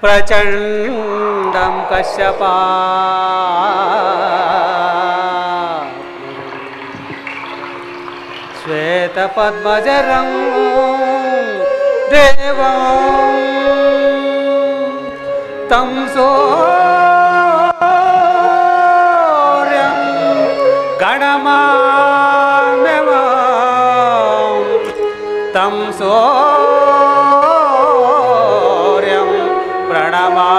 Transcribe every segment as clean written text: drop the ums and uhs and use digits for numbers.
प्रचंडं कश्यपा श्वेतपद्मजरं देवं तं सूर्यं गणमाम्यवं तं सूर्यं प्रणमा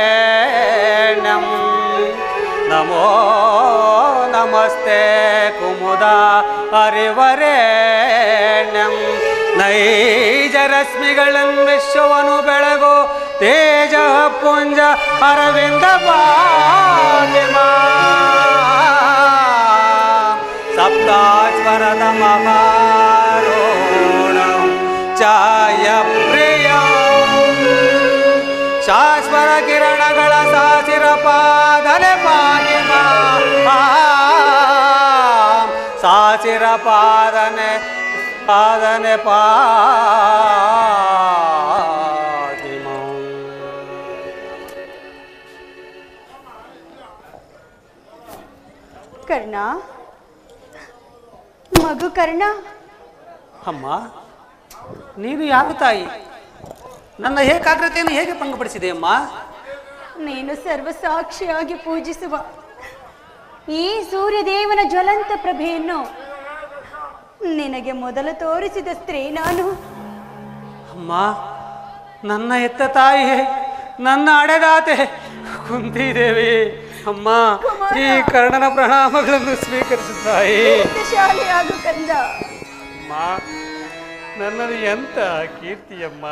हरिवरेण्यं नमो नमस्ते कुमुदा हरिवरेण्यं नैजरश्मिಗಳನ್ನು ವಿಶ್ವವನ್ನು ಬೆಳಗೋ ತೇಜ ಪುಂಜ ಅರವಿಂದ ಪಾತಿಮಾ ಸಪ್ತಾಶ್ವರದ ಮಹಾರೋಣಂ ಚಾಯ ಶಾಶ್ವರ ಕಿರಣಗಳ ಸಾಸಿರ ಪಾದನೆ ಪಾತಿಮಾ ಸಾಸಿರ ಪಾದನೆ ಪಾದನೆ ಪಾತಿಮಾ ಕರ್ಣ ಮಗು ಕರ್ಣ. ಅಮ್ಮ ನೀನು ಯಾರು ತಾಯಿ? ನನ್ನ ಏಕಾಗ್ರತೆಯನ್ನು ಹೇಗೆ ಭಂಗಪಡಿಸಿದೆ ಅಮ್ಮ? ನೀನು ಸರ್ವಸಾಕ್ಷಿಯಾಗಿ ಪೂಜಿಸುವ ಈ ಸೂರ್ಯದೇವನ ಜ್ವಲಂತ ಪ್ರಭೆಯನ್ನು ನಿನಗೆ ಮೊದಲು ತೋರಿಸಿದ ಸ್ತ್ರೀ ನಾನು. ಅಮ್ಮ, ನನ್ನ ಹೆತ್ತ ತಾಯಿ, ನನ್ನ ಅಡೆದಾತೆ ಕುಂತಿದೇವಿ. ಅಮ್ಮ, ಈ ಕರ್ಣನ ಪ್ರಣಾಮಗಳನ್ನು ಸ್ವೀಕರಿಸು ತಾಯಿ. ಶಾಲೆಯಾಗು ಕಂದ. ಅಮ್ಮ, ನನ್ನದು ಎಂತ ಕೀರ್ತಿಯಮ್ಮ.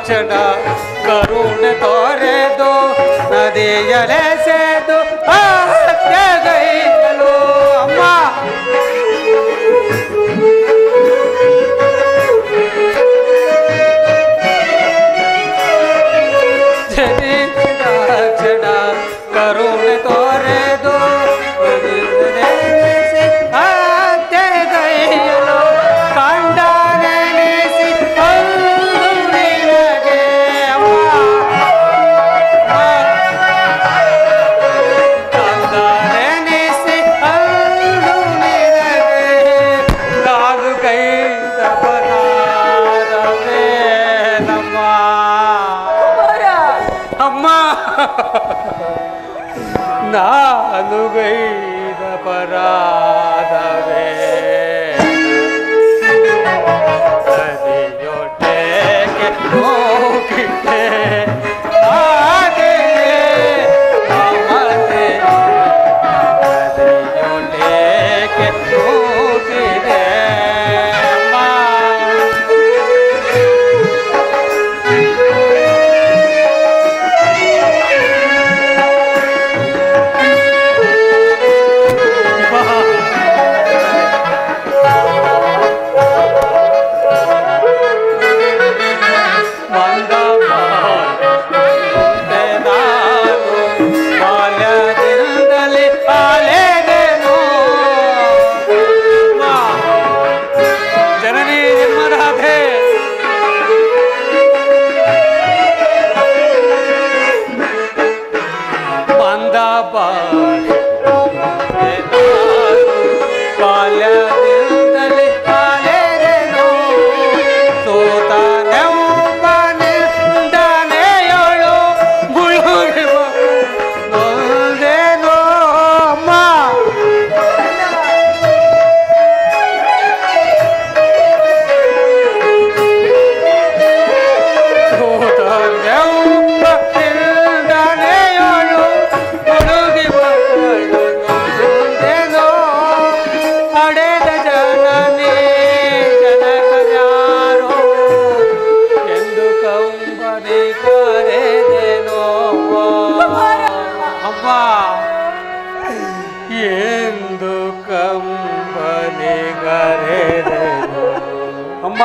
ಕ್ಷಣ ಕರುಣೆ ತೋರೆದು ನದಿಯಲೆ ಸೇದು ಗೈಯಲು ಅಮ್ಮ ಜನಿಸಿದ ಕ್ಷಣ ಕರುಣೆ ತೋರೆದು ಗೈಯಲು ಕಂಡ ನಾನು ಗೈದ ಪರಾಧವೇ ನದಿಯೊಟ್ಟೆಗೆ ಹೋಗಿದ್ದೆ ಹಾಗೆ ಮಮತೆ ನದಿಯೊಟ್ಟೆಗೆ ಹೋಗಿದೆ ಎಂದು ಕಂಬನಿಗರೆದೆನು ಅಮ್ಮ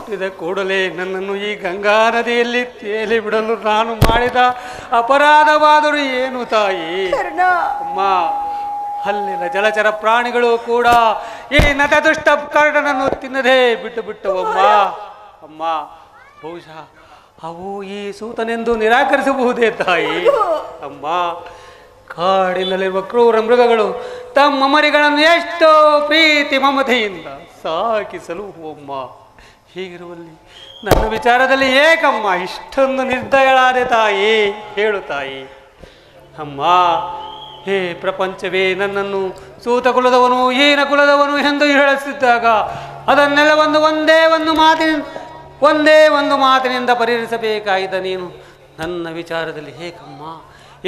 ಹುಟ್ಟಿದ ಕೂಡಲೇ ನನ್ನನ್ನು ಈ ಗಂಗಾ ನದಿಯಲ್ಲಿ ತೇಲಿ ಬಿಡಲು ನಾನು ಮಾಡಿದ ಅಪರಾಧವಾದರೂ ಏನು ತಾಯಿ? ಅಮ್ಮ, ಅಲ್ಲಿನ ಜಲಚರ ಪ್ರಾಣಿಗಳು ಕೂಡ ಈ ನತದುಷ್ಟ ಕರ್ಣನನ್ನು ತಿನ್ನದೇ ಬಿಟ್ಟು ಬಿಟ್ಟವಮ್ಮ. ಅಮ್ಮ, ಬಹುಶಃ ಅವು ಈ ಸೂತನೆಂದು ನಿರಾಕರಿಸಬಹುದೇ ತಾಯಿ? ಅಮ್ಮ, ಕಾಡಿನಲ್ಲಿರುವ ಕ್ರೂರ ಮೃಗಗಳು ತಮ್ಮ ಮರಿಗಳನ್ನು ಎಷ್ಟೋ ಪ್ರೀತಿ ಮಮತೆಯಿಂದ ಸಾಕಿ ಸಲುಹುವಮ್ಮ. ಹೀಗಿರುವಲ್ಲಿ ನನ್ನ ವಿಚಾರದಲ್ಲಿ ಏಕಮ್ಮ ಇಷ್ಟೊಂದು ನಿರ್ದಯಳಾದೆ ತಾಯಿ? ಹೇಳು ತಾಯಿ. ಅಮ್ಮ, ಹೇ ಪ್ರಪಂಚವೇ ನನ್ನನ್ನು ಸೂತ ಕುಲದವನು, ಹೀನ ಕುಲದವನು ಎಂದು ಹೇಳಿಸಿದ್ದಾಗ ಅದನ್ನೆಲ್ಲ ಒಂದೇ ಒಂದು ಮಾತಿನಿಂದ ಪರಿಹರಿಸಬೇಕಾಗಿದ್ದ ನೀನು ನನ್ನ ವಿಚಾರದಲ್ಲಿ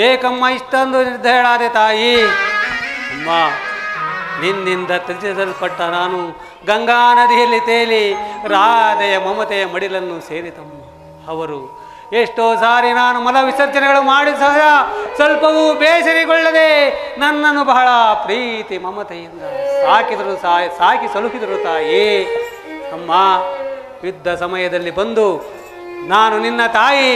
ಏಕಮ್ಮ ಇಷ್ಟೊಂದು ನಿರ್ದಯಳಾದೆ ತಾಯಿ? ಅಮ್ಮ, ನಿನ್ನಿಂದ ತ್ಯಜಿಸಲ್ಪಟ್ಟ ನಾನು ಗಂಗಾ ನದಿಯಲ್ಲಿ ತೇಲಿ ರಾಧೆಯ ಮಮತೆಯ ಮಡಿಲನ್ನು ಸೇರಿತಮ್ಮ. ಅವರು ಎಷ್ಟೋ ಸಾರಿ ನಾನು ಮಲ ವಿಸರ್ಜನೆಗಳು ಮಾಡಿ ಸಹ ಸ್ವಲ್ಪವೂ ಬೇಸರಿಗೊಳ್ಳದೆ ನನ್ನನ್ನು ಬಹಳ ಪ್ರೀತಿ ಮಮತೆಯಿಂದ ಸಾಕಿ ಸಲುಹಿದರು ತಾಯಿ. ಅಮ್ಮ, ಯುದ್ಧ ಸಮಯದಲ್ಲಿ ಬಂದು ನಾನು ನಿನ್ನ ತಾಯಿ,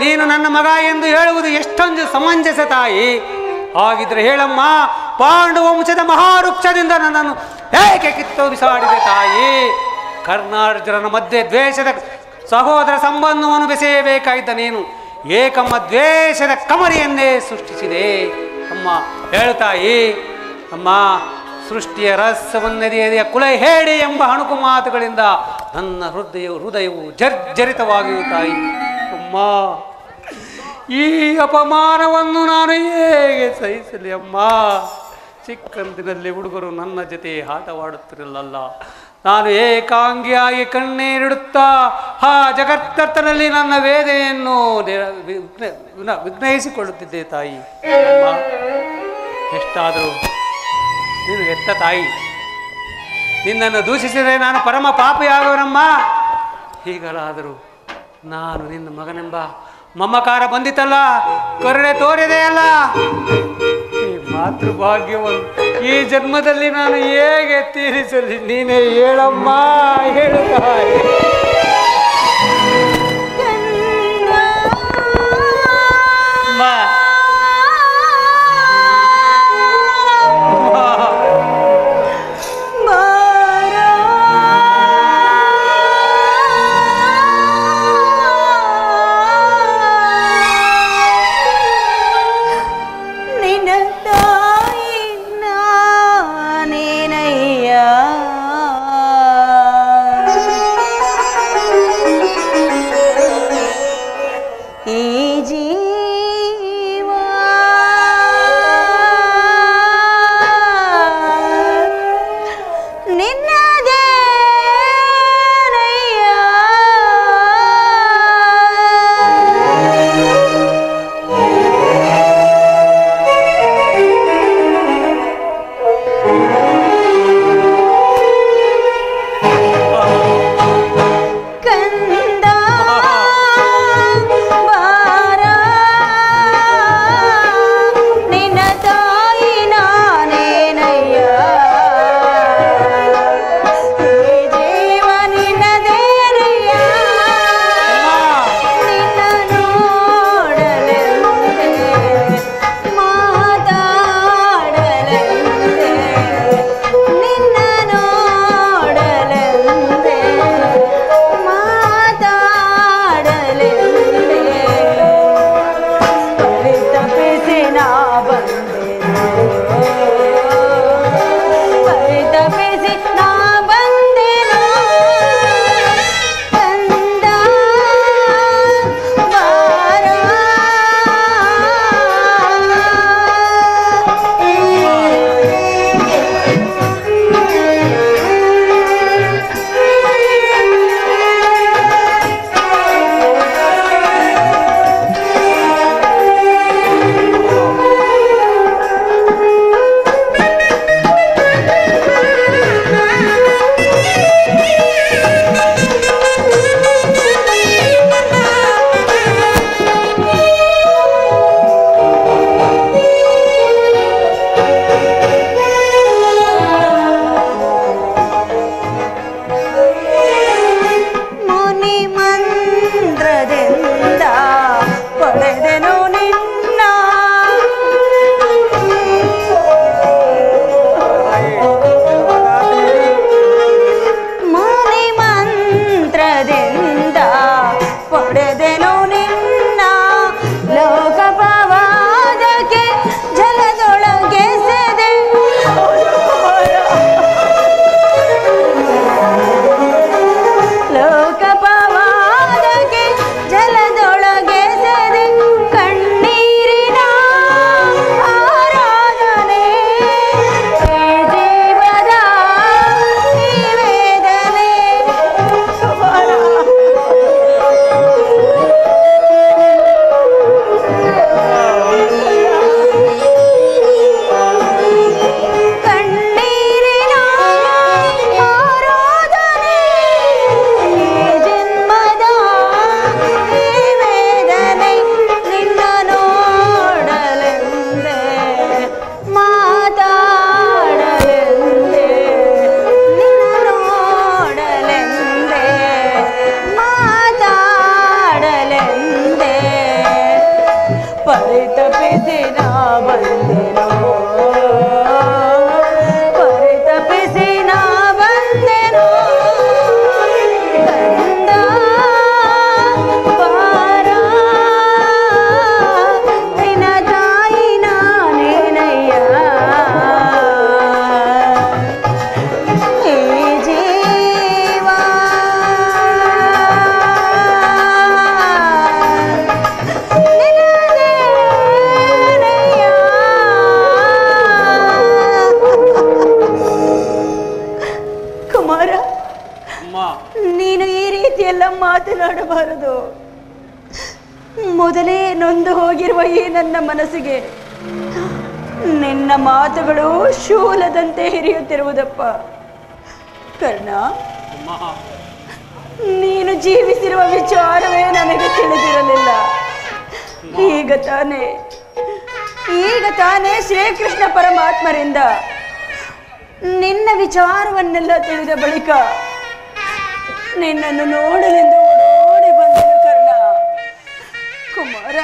ನೀನು ನನ್ನ ಮಗ ಎಂದು ಹೇಳುವುದು ಎಷ್ಟೊಂದು ಸಮಂಜಸ ತಾಯಿ? ಹಾಗಿದ್ರೆ ಹೇಳಮ್ಮ, ಪಾಂಡು ವಂಶದ ಮಹಾವೃಕ್ಷದಿಂದ ನನ್ನನ್ನು ಏಕೆ ಕಿತ್ತು ಬಿಸಾಡಿದೆ ತಾಯಿ? ಕರ್ನಾರ್ಜುನನ ಮಧ್ಯೆ ದ್ವೇಷದ ಸಹೋದರ ಸಂಬಂಧವನ್ನು ಬೆಸೆಯಬೇಕಾಗಿದ್ದ ನೀನು ಏಕಮ್ಮ ದ್ವೇಷದ ಕಮರಿಯನ್ನೇ ಸೃಷ್ಟಿಸಿದೆ. ಅಮ್ಮ, ಹೇಳುತ್ತಾಯಿ. ಅಮ್ಮ, ಸೃಷ್ಟಿಯ ರಹಸ್ಯವನ್ನೆದೆಯ ಕುಲ ಹೇಳಿ ಎಂಬ ಅಣುಕು ಮಾತುಗಳಿಂದ ನನ್ನ ಹೃದಯವು ಜರ್ಜರಿತವಾಗಿಯೂ ತಾಯಿ. ಅಮ್ಮ, ಈ ಅಪಮಾನವನ್ನು ನಾನು ಹೇಗೆ ಸಹಿಸಲಿ ಅಮ್ಮ? ಚಿಕ್ಕಂದಿನಲ್ಲಿ ಹುಡುಗರು ನನ್ನ ಜೊತೆ ಆಟವಾಡುತ್ತಿರಲಿಲ್ಲ. ನಾನು ಏಕಾಂಗಿಯಾಗಿ ಕಣ್ಣೀರಿಡುತ್ತಾ ಆ ಜಗತ್ತನಲ್ಲಿ ನನ್ನ ವೇದನೆಯನ್ನು ವಿಘ್ನಯಿಸಿಕೊಳ್ಳುತ್ತಿದ್ದೆ ತಾಯಿ. ಅಮ್ಮ, ಎಷ್ಟಾದರೂ ನೀನು ಎತ್ತ ತಾಯಿ. ನಿನ್ನನ್ನು ದೂಷಿಸಿದರೆ ನಾನು ಪರಮ ಪಾಪಿಯಾಗುವನಮ್ಮ. ಹೀಗಲಾದರೂ ನಾನು ನಿನ್ನ ಮಗನೆಂಬ ಮಮಕಾರ ಬಂದಿತಲ್ಲ, ಕರುಣೆ ತೋರಿದೆಯಲ್ಲ, ಈ ಮಾತೃಭಾಗ್ಯವನ್ನು ಈ ಜನ್ಮದಲ್ಲಿ ನಾನು ಹೇಗೆ ತೀರಿಸಲಿ? ನೀನೇ ಹೇಳಮ್ಮ, ಹೇಳು ತಾಯಿ. ಹಾಗೆಲ್ಲ ಮಾತನಾಡಬಾರದು. ಮೊದಲೇ ನೊಂದು ಹೋಗಿರುವ ಈ ನನ್ನ ಮನಸ್ಸಿಗೆ ನಿನ್ನ ಮಾತುಗಳು ಶೂಲದಂತೆ ಹಿರಿಯುತ್ತಿರುವುದಪ್ಪ. ಕರ್ಣ, ನೀನು ಜೀವಿಸಿರುವ ವಿಚಾರವೇ ನನಗೆ ತಿಳಿದಿರಲಿಲ್ಲ. ಈಗ ತಾನೇ ಶ್ರೀಕೃಷ್ಣ ಪರಮಾತ್ಮರಿಂದ ನಿನ್ನ ವಿಚಾರವನ್ನೆಲ್ಲ ತಿಳಿದ ಬಳಿಕ ನಿನ್ನನ್ನು ನೋಡಲೆಂದು ಓಡೋಡಿ ಬಂದೆನು ಕರ್ಣ. ಕುಮಾರ,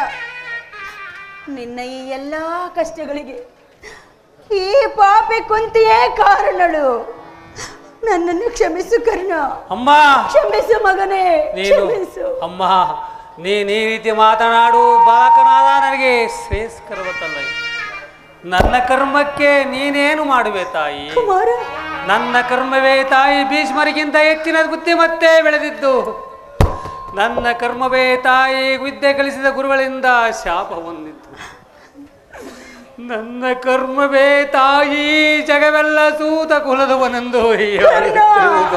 ನಿನ್ನ ಈ ಎಲ್ಲ ಕಷ್ಟಗಳಿಗೆ ಈ ಪಾಪಿ ಕುಂತಿಯೇ ಕಾರಣಳು. ನನ್ನನ್ನು ಕ್ಷಮಿಸು ಕರ್ಣ. ಅಮ್ಮ, ಕ್ಷಮಿಸು ಮಗನೇ, ಕ್ಷಮಿಸು. ಅಮ್ಮ, ನೀನು ಈ ರೀತಿ ಮಾತನಾಡು ಬಾಲಕನಾದ ನನಗೆ ಶ್ರೇಷ್ಠಕರವತ್ತಲ್ಲ. ನನ್ನ ಕರ್ಮಕ್ಕೆ ನೀನೇನು ಮಾಡುವೆ ತಾಯಿ? ಕುಮಾರ, ನನ್ನ ಕರ್ಮವೇ ತಾಯಿ ಭೀಷ್ಮರಿಗಿಂತ ಹೆಚ್ಚಿನ ಬುದ್ಧಿಮತ್ತೆ ಬೆಳೆದಿದ್ದು. ನನ್ನ ಕರ್ಮವೇ ತಾಯಿ ವಿದ್ಯೆ ಕಲಿಸಿದ ಗುರುಗಳಿಂದ ಶಾಪ ಹೊಂದಿದ್ದು. ನನ್ನ ಕರ್ಮವೇ ತಾಯಿ ಜಗವೆಲ್ಲ ಸೂತ ಕುಲದವನೆಂದು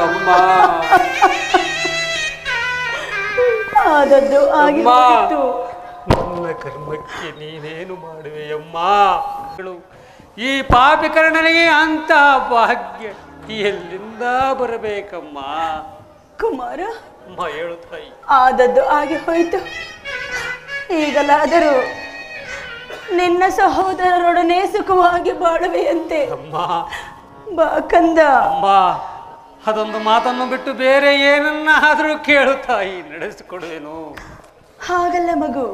ಅಮ್ಮ. ಆದದ್ದು ಆಗಿತ್ತು. ನನ್ನ ಕರ್ಮಕ್ಕೆ ನೀನೇನು ಮಾಡುವೆಯಮ್ಮ? ಈ ಪಾಪಿಕರ್ಣನಿಗೆ ಅಂತ ಭಾಗ್ಯ ಎಲ್ಲಿಂದ ಬರಬೇಕಮ್ಮ? ಕುಮಾರ, ಅಮ್ಮ ಹೇಳು ತಾಯಿ. ಆದದ್ದು ಆಗಿ ಹೋಯ್ತು. ಈಗಲಾದರೂ ನಿನ್ನ ಸಹೋದರರೊಡನೆ ಸುಖವಾಗಿ ಬಾಳುವೆಯಂತೆ. ಅಮ್ಮ, ಬಾ ಕಂದ. ಅಮ್ಮ, ಅದೊಂದು ಮಾತನ್ನು ಬಿಟ್ಟು ಬೇರೆ ಏನನ್ನಾದರೂ ಕೇಳು ತಾಯಿ, ನಡೆಸಿಕೊಡುವೆನು. ಹಾಗಲ್ಲ ಮಗು,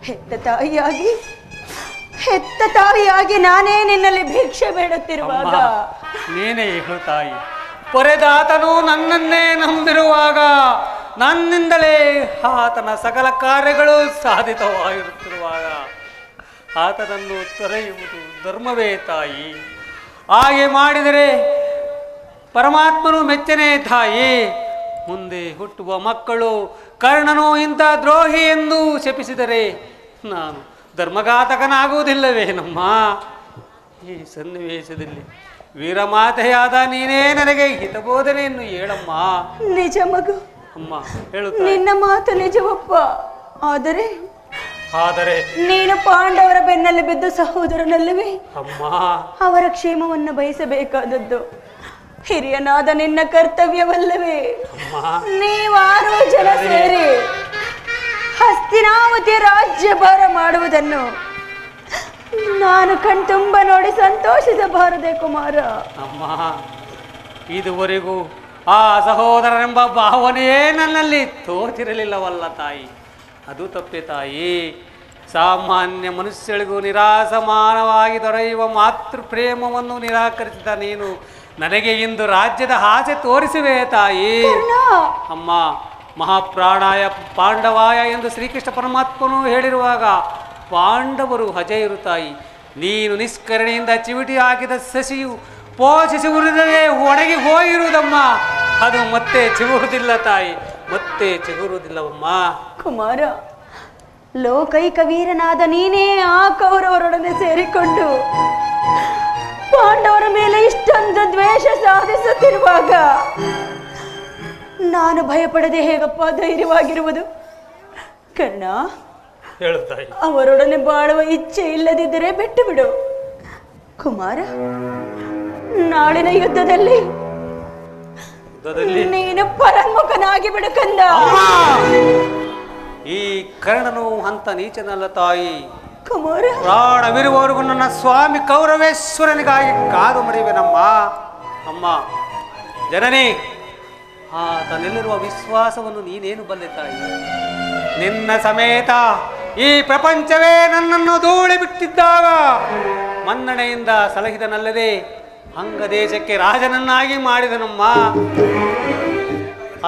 ಹೆತ್ತ ತಾಯಿಯಾಗಿ ನಾನೇ ನಿನ್ನಲ್ಲಿ ಭಿಕ್ಷೆ ಬೇಡುತ್ತಿರುವಾಗ ನೀನೇ ಹೇಳು ತಾಯಿ. ಪೊರೆದಾತನು ನನ್ನನ್ನೇ ನಂಬಿರುವಾಗ ನನ್ನಿಂದಲೇ ಆತನ ಸಕಲ ಕಾರ್ಯಗಳು ಸಾಧಿತವಾಗಿರುತ್ತಿರುವಾಗ ಆತನನ್ನು ತೊರೆಯುವುದು ಧರ್ಮವೇ ತಾಯಿ. ಹಾಗೆ ಮಾಡಿದರೆ ಪರಮಾತ್ಮನು ಮೆಚ್ಚನೆ ತಾಯಿ. ಮುಂದೆ ಹುಟ್ಟುವ ಮಕ್ಕಳು ಕರ್ಣನು ಇಂಥ ದ್ರೋಹಿ ಎಂದು ಶಪಿಸಿದರೆ ನಾನು ಧರ್ಮಘಾತಕನಾಗುವುದಿಲ್ಲವೇನಮ್ಮ? ಈ ಸನ್ನಿವೇಶದಲ್ಲಿ ವೀರಮಾತೆಯಾದ ನೀನೇ ನನಗೆ ಹಿತಬೋಧನೆಯನ್ನು ಹೇಳಮ್ಮ. ನಿಜ ಮಗು. ಅಮ್ಮ ಹೇಳು. ನಿನ್ನ ಮಾತು ನಿಜವಪ್ಪ. ಆದರೆ ನೀನು ಪಾಂಡವರ ಬೆನ್ನಲ್ಲಿ ಬಿದ್ದು ಸಹೋದರನಲ್ಲವೇ ಅಮ್ಮ ಅವರ ಕ್ಷೇಮವನ್ನು ಬಯಸಬೇಕಾದದ್ದು ಹಿರಿಯನಾದ ನಿನ್ನ ಕರ್ತವ್ಯವಲ್ಲವೇ? ನೀವಾರು ಜನ ಸೇರಿ ಹಸ್ತಿನಾವತಿ ರಾಜ್ಯಭಾರ ಮಾಡುವುದನ್ನು ನಾನು ಕಣ್ತುಂಬ ನೋಡಿ ಸಂತೋಷಿಸಬಾರದೆ ಕುಮಾರ? ಅಮ್ಮ, ಇದುವರೆಗೂ ಆ ಸಹೋದರನೆಂಬ ಭಾವನೆಯೇ ನನ್ನಲ್ಲಿ ತೋಚಿರಲಿಲ್ಲವಲ್ಲ ತಾಯಿ. ಅದು ತಪ್ಪೆ ತಾಯಿ. ಸಾಮಾನ್ಯ ಮನುಷ್ಯಳಿಗೂ ನಿರಾಸಮಾನವಾಗಿ ದೊರೆಯುವ ಮಾತೃ ಪ್ರೇಮವನ್ನು ನಿರಾಕರಿಸಿದ ನೀನು ನನಗೆ ಇಂದು ರಾಜ್ಯದ ಆಸೆ ತೋರಿಸುವೆ ತಾಯಿ. ಅಮ್ಮ, ಮಹಾಪ್ರಾಣಾಯ ಪಾಂಡವಾಯ ಎಂದು ಶ್ರೀಕೃಷ್ಣ ಪರಮಾತ್ಮನು ಹೇಳಿರುವಾಗ ಪಾಂಡವರು ಅಜೇಯರು ತಾಯಿ. ನೀನು ನಿಷ್ಕರಣೆಯಿಂದ ಚಿವಿಟಿ ಹಾಕಿದ ಸಸಿಯು ಪೋಷಿಸುವುದೇ ಒಣಗಿ ಹೋಗಿರುವುದಮ್ಮ. ಅದು ಮತ್ತೆ ಚಿಗುರುವುದಿಲ್ಲ ತಾಯಿ, ಮತ್ತೆ ಚಿಗುರುವುದಿಲ್ಲವಮ್ಮ. ಕುಮಾರ, ಲೋಕೈಕ ವೀರನಾದ ನೀನೇ ಆ ಕೌರವರೊಡನೆ ಸೇರಿಕೊಂಡು ಪಾಂಡವರ ಮೇಲೆ ಇಷ್ಟೊಂದು ದ್ವೇಷ ಸಾಧಿಸುತ್ತಿರುವಾಗ ನಾನು ಭಯಪಡದೆ ಹೇಗಪ್ಪ ಧೈರ್ಯವಾಗಿರುವುದು? ಕರ್ಣ, ಅವರೊಡನೆ ಬಾಳುವ ಇಚ್ಛೆ ಇಲ್ಲದಿದ್ದರೆ ಬಿಟ್ಟು ಬಿಡು. ಕುಮಾರ, ನಾಳಿನ ಯುದ್ಧದಲ್ಲಿ ನೀನು ಪರಮುಖನಾಗಿ ಬಿಡು ಕಂದ. ಈ ಕರ್ಣನು ಅಂತ ನೀಚನಲ್ಲ ತಾಯಿ. ಕುಮಾರ, ಪ್ರಾಣವಿರುವವರೆಗೂ ನನ್ನ ಸ್ವಾಮಿ ಕೌರವೇಶ್ವರನಿಗಾಗಿ ಕಾದು ಮಡಿವೆನಮ್ಮ. ಅಮ್ಮ ಜನನಿ, ಆತನಲ್ಲಿರುವ ವಿಶ್ವಾಸವನ್ನು ನೀನೇನು ಬಲ್ಲೆ ತಾಯಿ? ನಿನ್ನ ಸಮೇತ ಈ ಪ್ರಪಂಚವೇ ನನ್ನನ್ನು ಧೂಳಿ ಬಿಟ್ಟಿದ್ದಾಗ ಮನ್ನಣೆಯಿಂದ ಸಲಹಿದನಲ್ಲದೆ ಅಂಗದೇಶಕ್ಕೆ ರಾಜನನ್ನಾಗಿ ಮಾಡಿದನಮ್ಮ.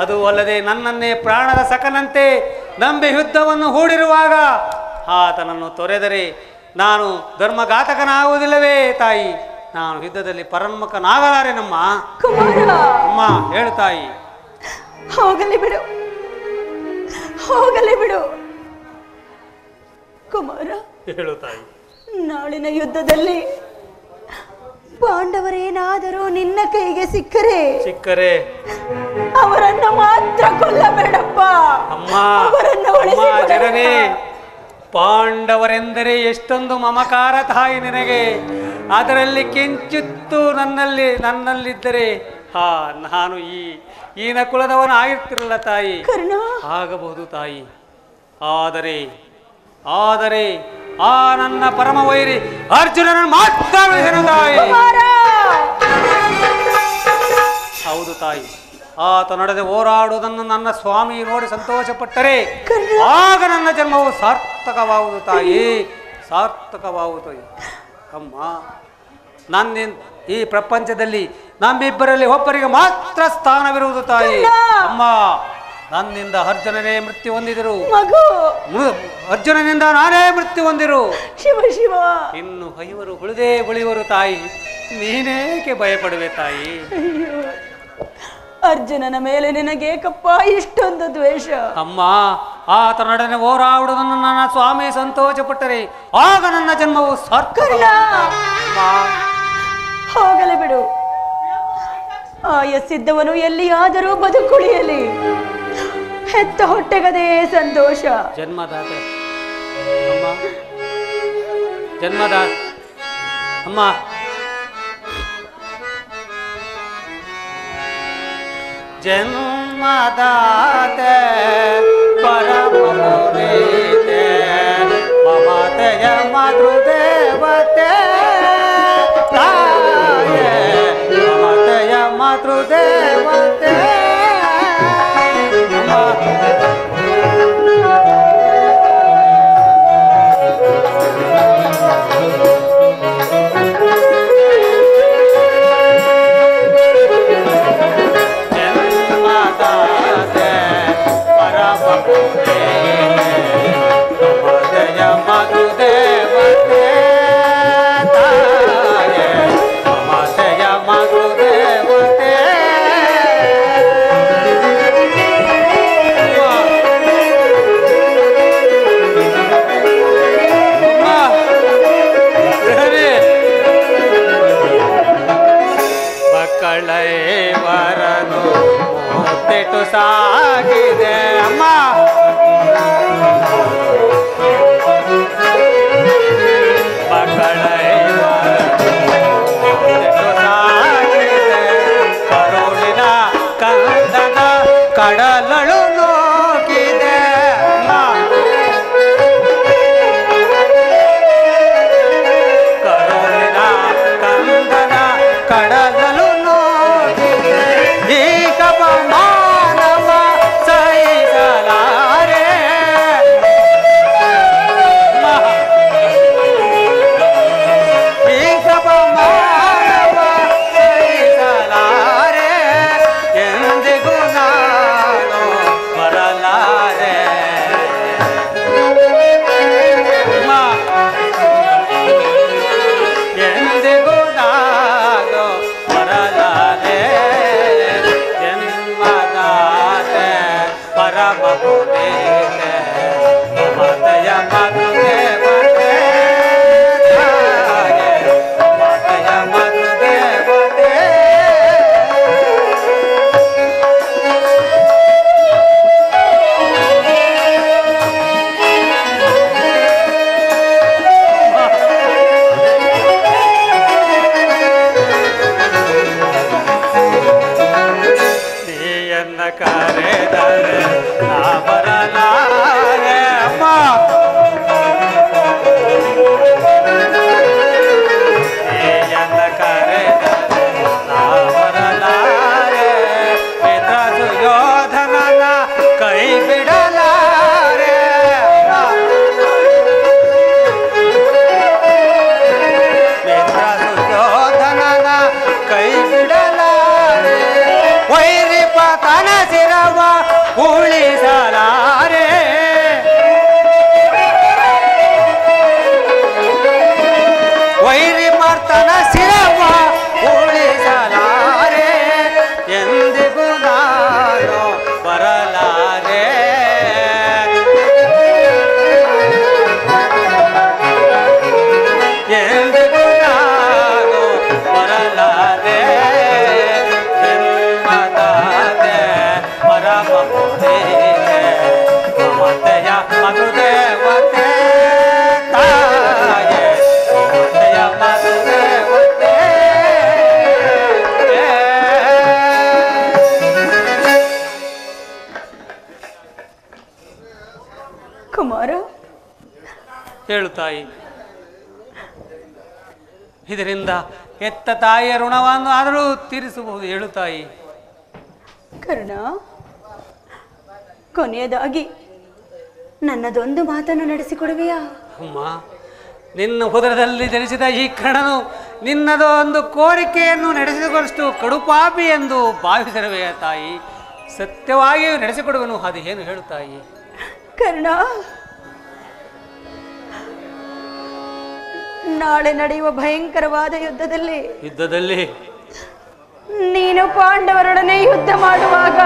ಅದು ಅಲ್ಲದೆ ನನ್ನನ್ನೇ ಪ್ರಾಣದ ಸಖನಂತೆ ನಂಬಿ ಯುದ್ಧವನ್ನು ಹೂಡಿರುವಾಗ ಆತನನ್ನು ತೊರೆದರೆ ನಾನು ಧರ್ಮಘಾತಕನಾಗುವುದಿಲ್ಲವೇ ತಾಯಿ? ನಾನು ಯುದ್ಧದಲ್ಲಿ ಪರಮುಖನಾಗಲಾರೆನಮ್ಮ. ಅಮ್ಮ ಹೇಳು ತಾಯಿ. ಹೋಗಲಿ ಬಿಡು, ಹೋಗಲಿ ಬಿಡು ಕುಮಾರ. ಹೇಳು ತಾಯಿ. ನಾಳಿನ ಯುದ್ಧದಲ್ಲಿ ಪಾಂಡವರೇನಾದರೂ ನಿನ್ನ ಕೈಗೆ ಸಿಕ್ಕರೆ ಅವರನ್ನು ಮಾತ್ರ ಕೊಲ್ಲಬೇಡಪ್ಪ. ಅಮ್ಮ ಅವರನ್ನು ಅಮ್ಮ ಉಳಿಸಿಕೊಡಪ್ಪ. ಜನನಿ, ಪಾಂಡವರೆಂದರೆ ಎಷ್ಟೊಂದು ಮಮಕಾರ ತಾಯಿ ನಿನಗೆ. ಅದರಲ್ಲಿ ಕಿಂಚಿತ್ತು ನನ್ನಲ್ಲಿದ್ದರೆ ನಾನು ಈ ನಕುಲದವನ ಆಗಿರ್ತಿರಲ್ಲ ತಾಯಿ, ಕರ್ಣ, ಆಗಬಹುದು ತಾಯಿ. ಆದರೆ ಆ ನನ್ನ ಪರಮ ವೈರಿ ಅರ್ಜುನನನ್ನು ಮಾತ್ರ ಉಳಿಸೆನು ತಾಯಿ. ಕುಮಾರ. ಹೌದು ತಾಯಿ, ಆತ ನಡೆದು ಹೋರಾಡುವುದನ್ನು ನನ್ನ ಸ್ವಾಮಿ ನೋಡಿ ಸಂತೋಷಪಟ್ಟರೆ ಆಗ ನನ್ನ ಜನ್ಮವು ಸಾರ್ಥಕವಾಗುವುದು ತಾಯಿ, ಸಾರ್ಥಕವಾಗುವುದು. ಅಮ್ಮ, ಈ ಪ್ರಪಂಚದಲ್ಲಿ ನಮ್ಮಿಬ್ಬರಲ್ಲಿ ಒಬ್ಬರಿಗೆ ಮಾತ್ರ ಸ್ಥಾನವಿರುವುದು ತಾಯಿ. ಅಮ್ಮ, ನನ್ನಿಂದ ಅರ್ಜುನನೇ ಮೃತ್ಯು ಹೊಂದಿದರು, ಮಗು ಅರ್ಜುನನಿಂದ ನಾನೇ ಮೃತ್ಯು ಹೊಂದಿರು. ಶಿವ ಶಿವ, ಇನ್ನು ಐವರು ಉಳಿಯುವರು ತಾಯಿ. ನೀನೇಕೆ ಭಯಪಡುವೆ ತಾಯಿ? ಅಯ್ಯೋ, ಅರ್ಜುನನ ಮೇಲೆ ನಿನಗೇಕಪ್ಪ ಇಷ್ಟೊಂದು ದ್ವೇಷ? ಅಮ್ಮ, ಆತ ನಡನೆ ಹೋರಾಡುವುದನ್ನು ನನ್ನ ಸ್ವಾಮಿ ಸಂತೋಷಪಟ್ಟರೆ ಆಗ ನನ್ನ ಜನ್ಮವು ಸಾರ್ಥಕ. ಹೋಗಲಿ ಬಿಡು. ಆಯಸ್ಸಿದ್ದವನು ಎಲ್ಲಿಯಾದರೂ ಬದುಕುಳಿಯಲಿ. ಹೆತ್ತ ಹೊಟ್ಟೆಗದೇ ಸಂತೋಷ. ಜನ್ಮದಾತ ಅಮ್ಮ, ಅಮ್ಮ, ಜನ್ಮದಾತೆ ಪರಮಪುರೀತೆ ಮಮತೆಯ ಮಾತೃದೇವತೆ ತಾಯೇ, ಮಮತೆಯ ಮಾತೃದೇವತೆ. ಮಕ್ಕಳೈವರನು ಮುತ್ತಿಟ್ಟು ಸಾಗಿದೆ ಅಮ್ಮ, ಮಕ್ಕಳೈವರನು ಮುತ್ತಿಟ್ಟು ಸಾಗಿದೆ. ಕರುಳಿನ ಕಂದನ ಕಡಲಳು ನೋಕಿದೆ ಅಮ್ಮ, ಕರುಳಿನ ಕಂದನ ಕಡಲಲು ಮಾನವ ಸಹಿಸಲಾರೆ. ಮಾನವ ಸಹಿಸಲಾರೆ. ಎಂದಿಗೂ ನಾನು ಕುಮಾರ, ಹೇಳು ತಾಯಿ. ಇದರಿಂದ ಹೆತ್ತ ತಾಯಿಯ ಋಣವನ್ನು ಆದರೂ ತೀರಿಸಬಹುದು. ಹೇಳು ತಾಯಿ. ಕರ್ಣ, ಕೊನೆಯದಾಗಿ ನನ್ನದೊಂದು ಮಾತನ್ನು ನಡೆಸಿಕೊಡುವೆಯಾ? ಅಮ್ಮ, ನಿನ್ನ ಉದರದಲ್ಲಿ ಜನಿಸಿದ ಈ ಕಣನು ನಿನ್ನದು ಒಂದು ಕೋರಿಕೆಯನ್ನು ನಡೆಸಿಕೊಳ್ಳಷ್ಟು ಕಡುಪಾಪಿ ಎಂದು ಭಾವಿಸಿರುವೆಯ ತಾಯಿ? ಸತ್ಯವಾಗಿಯೂ ನಡೆಸಿಕೊಡುವನು. ಅದು ಏನು ಹೇಳು ತಾಯಿ. ಕರ್ಣ, ನಾಳೆ ನಡೆಯುವ ಭಯಂಕರವಾದ ಯುದ್ಧದಲ್ಲಿ ನೀನು ಪಾಂಡವರೊಡನೆ ಯುದ್ಧ ಮಾಡುವಾಗ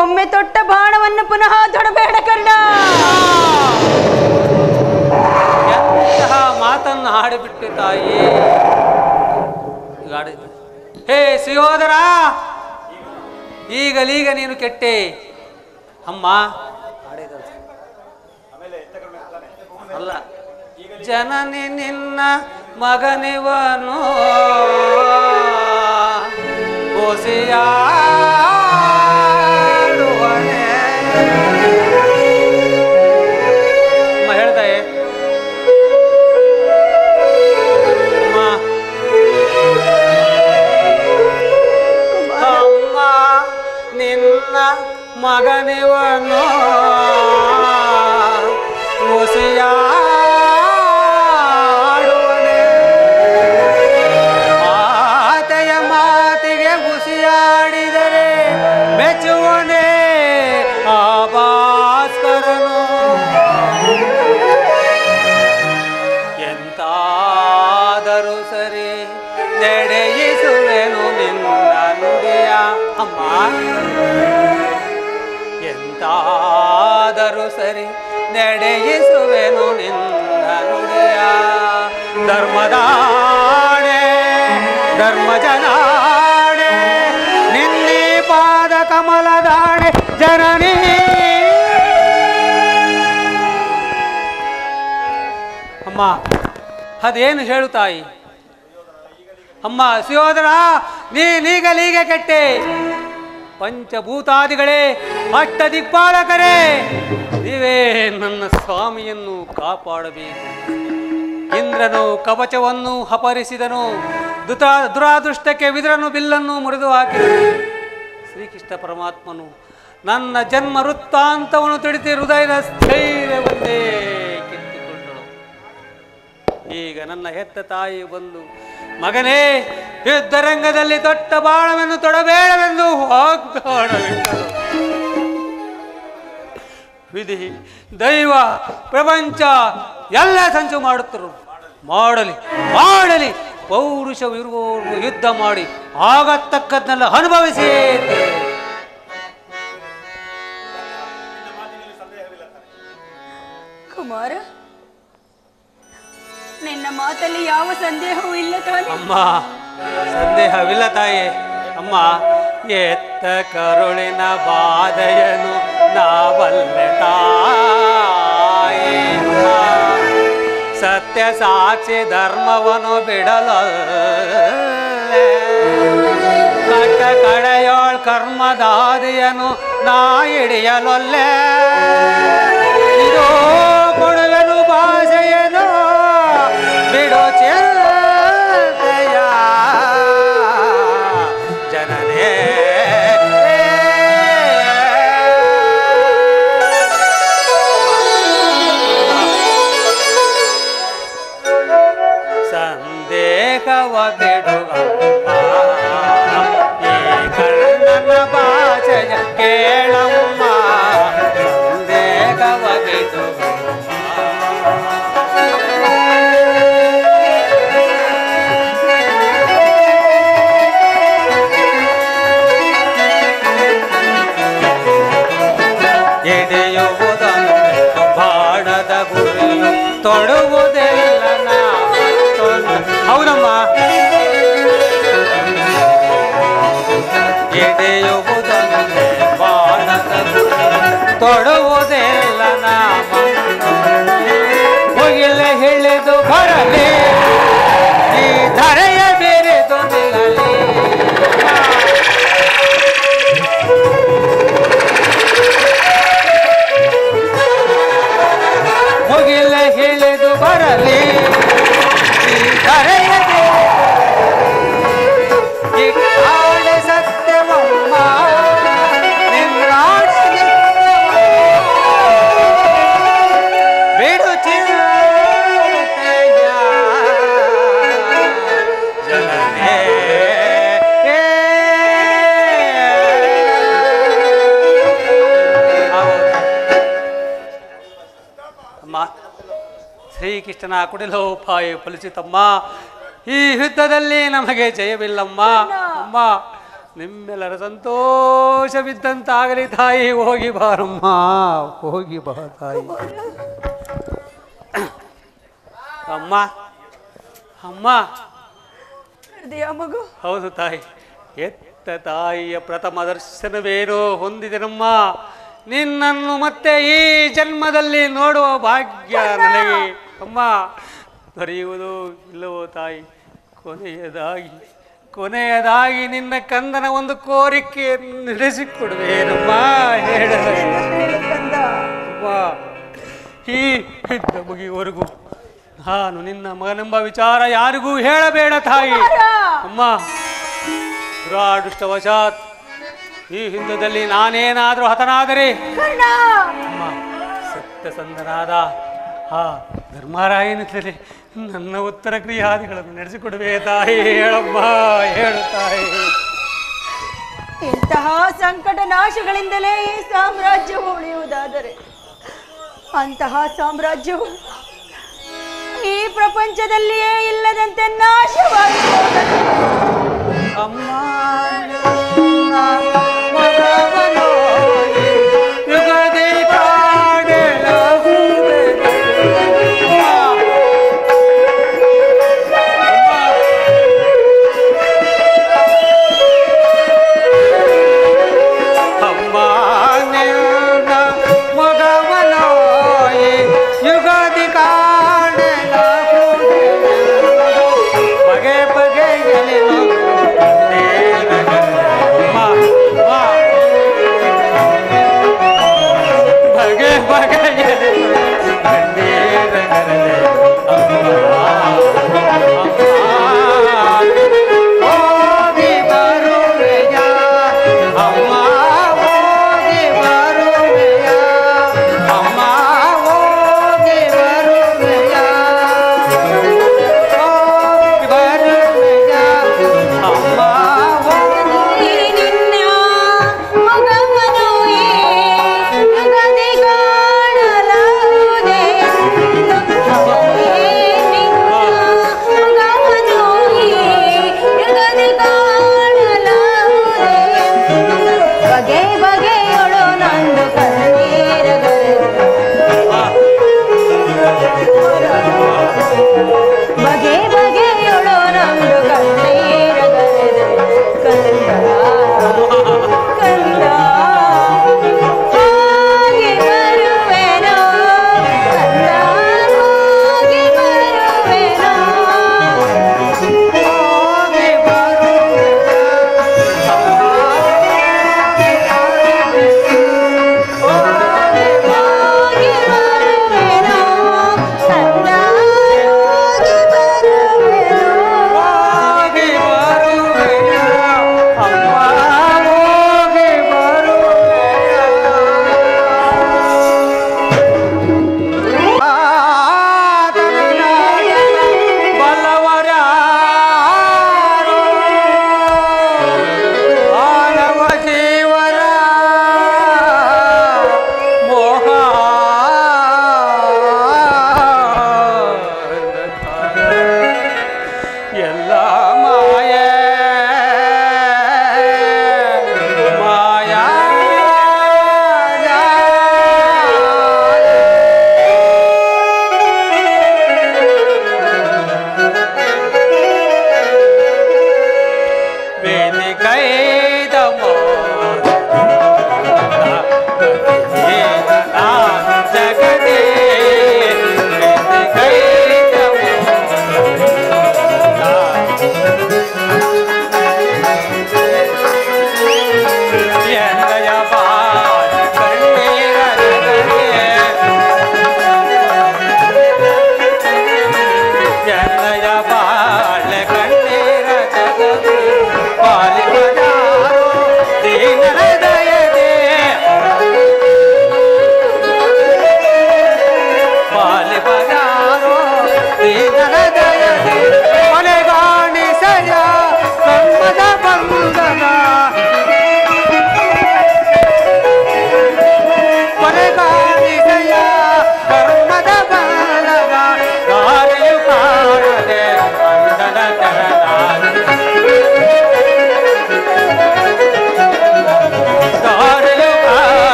ಒಮ್ಮೆ ತೊಟ್ಟ ಬಾಣವನ್ನು ಪುನಃ ತೊಡಬೇಡ ಕರ್ಣ. ಎಂತಹ ಮಾತನ್ನು ಆಡಿಬಿಟ್ಟೆ ತಾಯಿ. ಹೇ ಸುಯೋಧರ, ಈಗಲೀಗ ನೀನು ಕೆಟ್ಟೆ. ಅಮ್ಮ ಅಲ್ಲ, ಜನನಿ ನಿನ್ನ ಮಗನಿವನು ಓಸಿಯಾಡುವನೆ. ಅಮ್ಮ ಹೇಳ್ದೆ, ಅಮ್ಮ ನಿನ್ನ ಮಗನಿವನು ಉಸಿಯಾಡುವನೆ. ಆತೆಯ ಮಾತಿಗೆ ಉಸಿಯಾಡಿದರೆ ಮೆಚ್ಚುವನೆ ಆ ಭಾಸ್ಕರನು. ಎಂತಾದರೂ ಸರಿ ನಡೆಯಿಸುವೆನು ನಿನ್ನ ನುಡಿಯ. ಅಮ್ಮ, ಎಂತಾದರೂ ಸರಿ ನಡೆಯಿಸುವೆನು ನಿನ್ನ ನುಡಿಯ. ಧರ್ಮದಾಣೆ ಧರ್ಮಜನಾಣೆ ನಿನ್ನೆ ಪಾದ ಕಮಲದಾಣೆ ಜನನಿ. ಅಮ್ಮ, ಅದೇನು ಹೇಳು ತಾಯಿ. ಅಮ್ಮ ಸುಯೋಧನ, ನೀನೀಗಲೀಗ ಕೆಟ್ಟೆ. ಪಂಚಭೂತಾದಿಗಳೇ, ಅಷ್ಟ ದಿಕ್ಪಾಲಕರೇ, ನೀವೇ ನನ್ನ ಸ್ವಾಮಿಯನ್ನು ಕಾಪಾಡಬೇಕು. ಇಂದ್ರನು ಕವಚವನ್ನು ಅಪಹರಿಸಿದನು. ದುರಾದೃಷ್ಟಕ್ಕೆ ವಿದುರನು ಬಿಲ್ಲನ್ನು ಮುರಿದು ಹಾಕಿದನು. ಶ್ರೀಕೃಷ್ಣ ಪರಮಾತ್ಮನು ನನ್ನ ಜನ್ಮ ವೃತ್ತಾಂತವನ್ನು ತಿಳಿಸಿ ಹೃದಯದ ಸ್ಥೈರ್ಯವನ್ನೇ ಕಿತ್ತುಕೊಂಡಳು. ಈಗ ನನ್ನ ಹೆತ್ತ ತಾಯಿ ಬಂದು, ಮಗನೇ, ಯುದ್ಧರಂಗದಲ್ಲಿ ದೊಡ್ಡ ಬಾಣವನ್ನು ತೊಡಬೇಡವೆಂದು ವಾಗ್ದಾನವಿಟ್ಟಳು. ವಿಧಿ, ದೈವ, ಪ್ರಪಂಚ ಎಲ್ಲ ಸಂಚು ಮಾಡುತ್ತರು. ಮಾಡಲಿ ಮಾಡಲಿ, ಪೌರುಷವಿರುವವರೆಗೂ ಯುದ್ಧ ಮಾಡಿ ಆಗತಕ್ಕದ್ದನ್ನೆಲ್ಲ ಅನುಭವಿಸಿ. ಕುಮಾರ, ನಿನ್ನ ಮಾತಲ್ಲಿ ಯಾವ ಸಂದೇಹವೂ ಇಲ್ಲ ತಾನೆ? ಅಮ್ಮ, ಸಂದೇಹವಿಲ್ಲ ತಾಯಿ. ಅಮ್ಮ, ಎತ್ತ ಕರುಳಿನ ಬಾಧೆಯನು ನಾವಲ್ಲೆ ತಾಯಿ. ಸತ್ಯ ಸಾಕ್ಷಿ ಧರ್ಮವನ್ನು ಬಿಡಲೊಲ್ಲೆ. ಕಟ್ಟ ಕಡೆಯೋಳ್ ಕರ್ಮದಾದಿಯನು ನಾ ಹಿಡಿಯಲೊಲ್ಲೆ. ಇದು ಕೊಡುವೆನು ಭಾಷೆಯನು ಬಿಡೋ ಚಿಂತೆಯ ಜನನೇ. ಸಂದೇಹವ ಬಿಡುವ ಈ ಕಣ್ಣನ ಭಾಷೆಯ ಕೇಳಮ್ಮ. ಸಂದೇಹವ ಬಿಡುವ ಎಡೆಯುವುದನ್ನು ಬಾಣದ ಗುರಿಯು ತೊಡುವುದಿಲ್ಲ ನಾವು. ಹೌದಮ್ಮ, ಎಡೆಯುವುದನ್ನು ಬಾಣದ ಗುರಿಯು ತೊಡುವುದಿಲ್ಲ ನಾಮ. ಮುಗಿಲೆ ಹಿಡಿದು ಬರಲಿ, ಈ ಧರೆಯ ಬೇರೆದು ನಿಲ್ಲಲಿ. ಶ್ರೀಕೃಷ್ಣನ ಕುಡಿಲೋಪಾಯ ಫಲಿಸಿತಮ್ಮ. ಈ ಯುದ್ಧದಲ್ಲಿ ನಮಗೆ ಜಯವಿಲ್ಲಮ್ಮ. ಅಮ್ಮ, ನಿಮ್ಮೆಲ್ಲರ ಸಂತೋಷವಿದ್ದಂತಾಗಲಿ ತಾಯಿ. ಹೋಗಿ ಬಾರಮ್ಮ, ಹೋಗಿ ಬಾ ತಾಯಿ. ಅಮ್ಮ, ಅಮ್ಮ. ಮಗು, ಹೌದು ತಾಯಿ. ಎತ್ತ ತಾಯಿಯ ಪ್ರಥಮ ದರ್ಶನವೇನೋ ಹೊಂದಿದೆನಮ್ಮ. ನಿನ್ನನ್ನು ಮತ್ತೆ ಈ ಜನ್ಮದಲ್ಲಿ ನೋಡುವ ಭಾಗ್ಯ ನನಗೆ ಅಮ್ಮ ದೊರೆಯುವುದು ಇಲ್ಲವೋ ತಾಯಿ. ಕೊನೆಯದಾಗಿ ನಿನ್ನ ಕಂದನ ಒಂದು ಕೋರಿಕೆಯನ್ನು ನಡೆಸಿಕೊಡುವೇನಮ್ಮ. ಹೇಳಮ್ಮ, ಈ ಯುದ್ಧ ಮುಗಿಯುವವರೆಗೂ ನಾನು ನಿನ್ನ ಮಗನೆಂಬ ವಿಚಾರ ಯಾರಿಗೂ ಹೇಳಬೇಡ ತಾಯಿ. ಅಮ್ಮ, ದುರಾದೃಷ್ಟವಶಾತ್ ಈ ಯುದ್ಧದಲ್ಲಿ ನಾನೇನಾದರೂ ಹತನಾದರೆ ಅಮ್ಮ, ಸತ್ಯಸಂಧನಾದ ಆ ಧರ್ಮರಾಯನಿದ್ದರೆ ನನ್ನ ಉತ್ತರ ಕ್ರಿಯಾದಿಗಳನ್ನು ನಡೆಸಿಕೊಡುವೆ ತಾಯಿ. ಹೇಳಮ್ಮ, ಹೇಳು ತಾಯಿ. ಇಂತಹ ಸಂಕಟ ನಾಶಗಳಿಂದಲೇ ಈ ಸಾಮ್ರಾಜ್ಯವು ಉಳಿಯುವುದಾದರೆ ಅಂತಹ ಸಾಮ್ರಾಜ್ಯವು ಈ ಪ್ರಪಂಚದಲ್ಲಿಯೇ ಇಲ್ಲದಂತೆ ನಾಶವಾಗಿ ಅಮ್ಮ, ಯುಗದಿ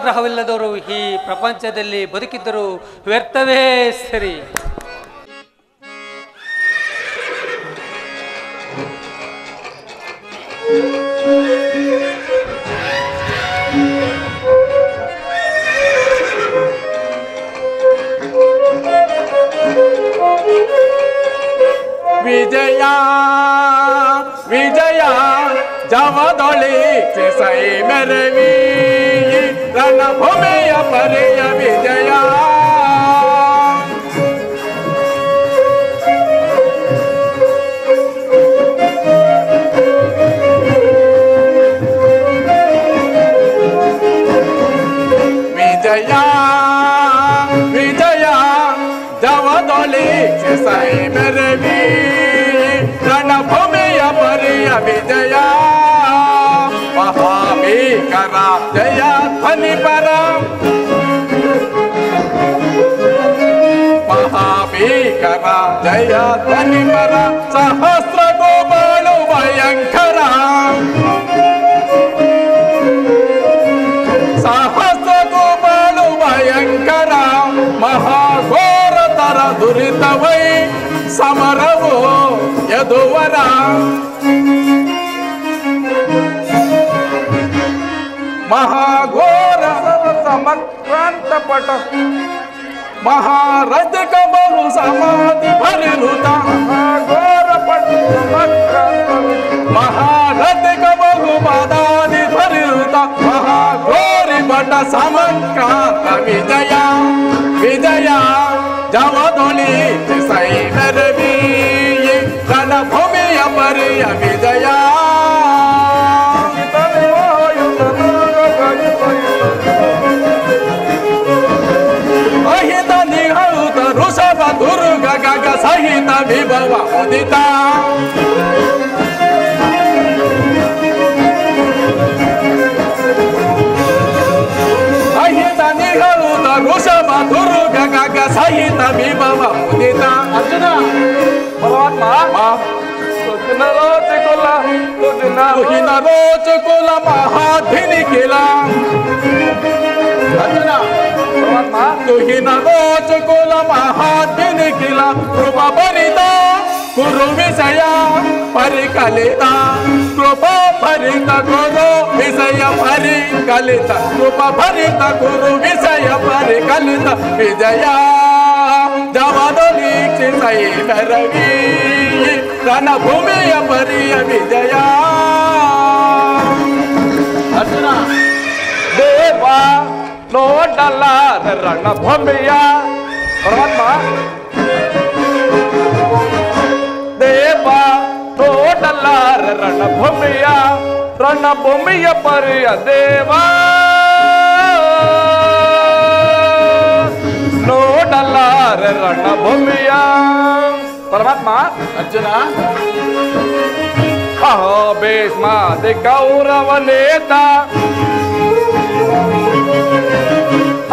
ದೈವಾನುಗ್ರಹವಿಲ್ಲದವರು ಈ ಪ್ರಪಂಚದಲ್ಲಿ ಬದುಕಿದ್ದರೂ ವ್ಯರ್ಥವೇ ಸರಿ. ವಿಜಯ ವಿಜಯ ಜವದೊಳಿ ಸೈ ಮೆರವಿ ರಣಭೂಮಿಯ ಪರಿಯ ವಿಜಯ. ವಿಜಯ ವಿಜಯ ಜವದೊಳಿ ಸೈ ಮೆರವಿ ರಣಭೂಮಿಯ ಪರಿಯ ವಿಜಯ. ಮಹಾಭೀಕರ ಜಯ ಧ್ವನಿ ಪರ ಮಹಾಭೀಕರ ಜಯ ಧ್ವನಿ ಪರ ಸಹಸ್ರ ಗೋಪಾಲು ಭಯಂಕರ ಸಹಸ್ರ ಗೋಪಾಲು ಭಯಂಕರ ಮಹಾಘೋರ ತರ ದುರಿತವೈ ಸಮರವು ಯದುವರ. ಮಹಾಘೋರ ಸಮಕ್ರಾಂತ ಪಟ ಮಹಾರಥಕ ಬಹು ಸಮಾಧಿ ಪರಿರುತ ಮಹಾಘೋರ ಪಟ ಮಹಾರಥಕ ಬಹು ಮದಾದಿ ಪರಿರುತ ಮಹಾಘೋರಿ ಪಟ ಸಮಕ್ರಾಂತ ವಿಜಯ ವಿಜಯ ಜವದೊಳಿ ಸೈ ಮೆರವಿ ರಣಭೂಮಿಯ ಪರಿಯ ವಿಜಯ. ಅಹಿತ ನಿಹೌತ ಋಷಭ ದುರ್ಗ ಗಗ ಸಹಿತ ವಿಭವ ಉದಿತ ಅಹಿತ ನಿಹೌತ ಋಷಭ ದುರ್ಗ ಗಗ ಸಹಿತ ವಿಭವ ಉದಿತ. ಅರ್ಜುನ ಪರಮಾತ್ಮ ತುಹಿನ ರೋಚಕುಲ ಮಹಾಧಿನಿ ಕಿಲ. ಅರ್ಜುನ ಪರಮಾತ್ಮ ತುಹಿನ ರೋಚಕುಲ ಮಹಾಧಿನಿ ಕಿಲ ಕೃಪಾ ಭರಿತ ಕುರು ವಿಷಯ ಪರಿಕಲಿತ ಕೃಪಾ ಭರಿತ ಕುರು ವಿಷಯ ಪರಿಕಲಿತ ಕೃಪಾ ಭರಿತ ಕುರು ವಿಷಯ ಪರಿಕಲಿತ ವಿಜಯ ಜವದೊಳಿ ಸೈ ಮೆರವಿ ರಣಭೂಮಿಯ ಪರಿಯ ವಿಜಯ. ಅರ್ಜುನ ದೇವ ನೋಡಲ್ಲ ರಣಭೂಮಿಯ ಪರಮಾತ್ಮ ದೇವ ನೋಡಲ್ಲ ರಣಭೂಮಿಯ ರಣಭೂಮಿಯ ಪರಿಯ ದೇವ ನೋಡಲ್ಲ ರಣಭೂಮಿಯ ಪರಮಾತ್ಮ. ಅರ್ಜುನ ಅಹೋ ಭೀಷ್ಮಾದಿ ಕೌರವ ನೇತ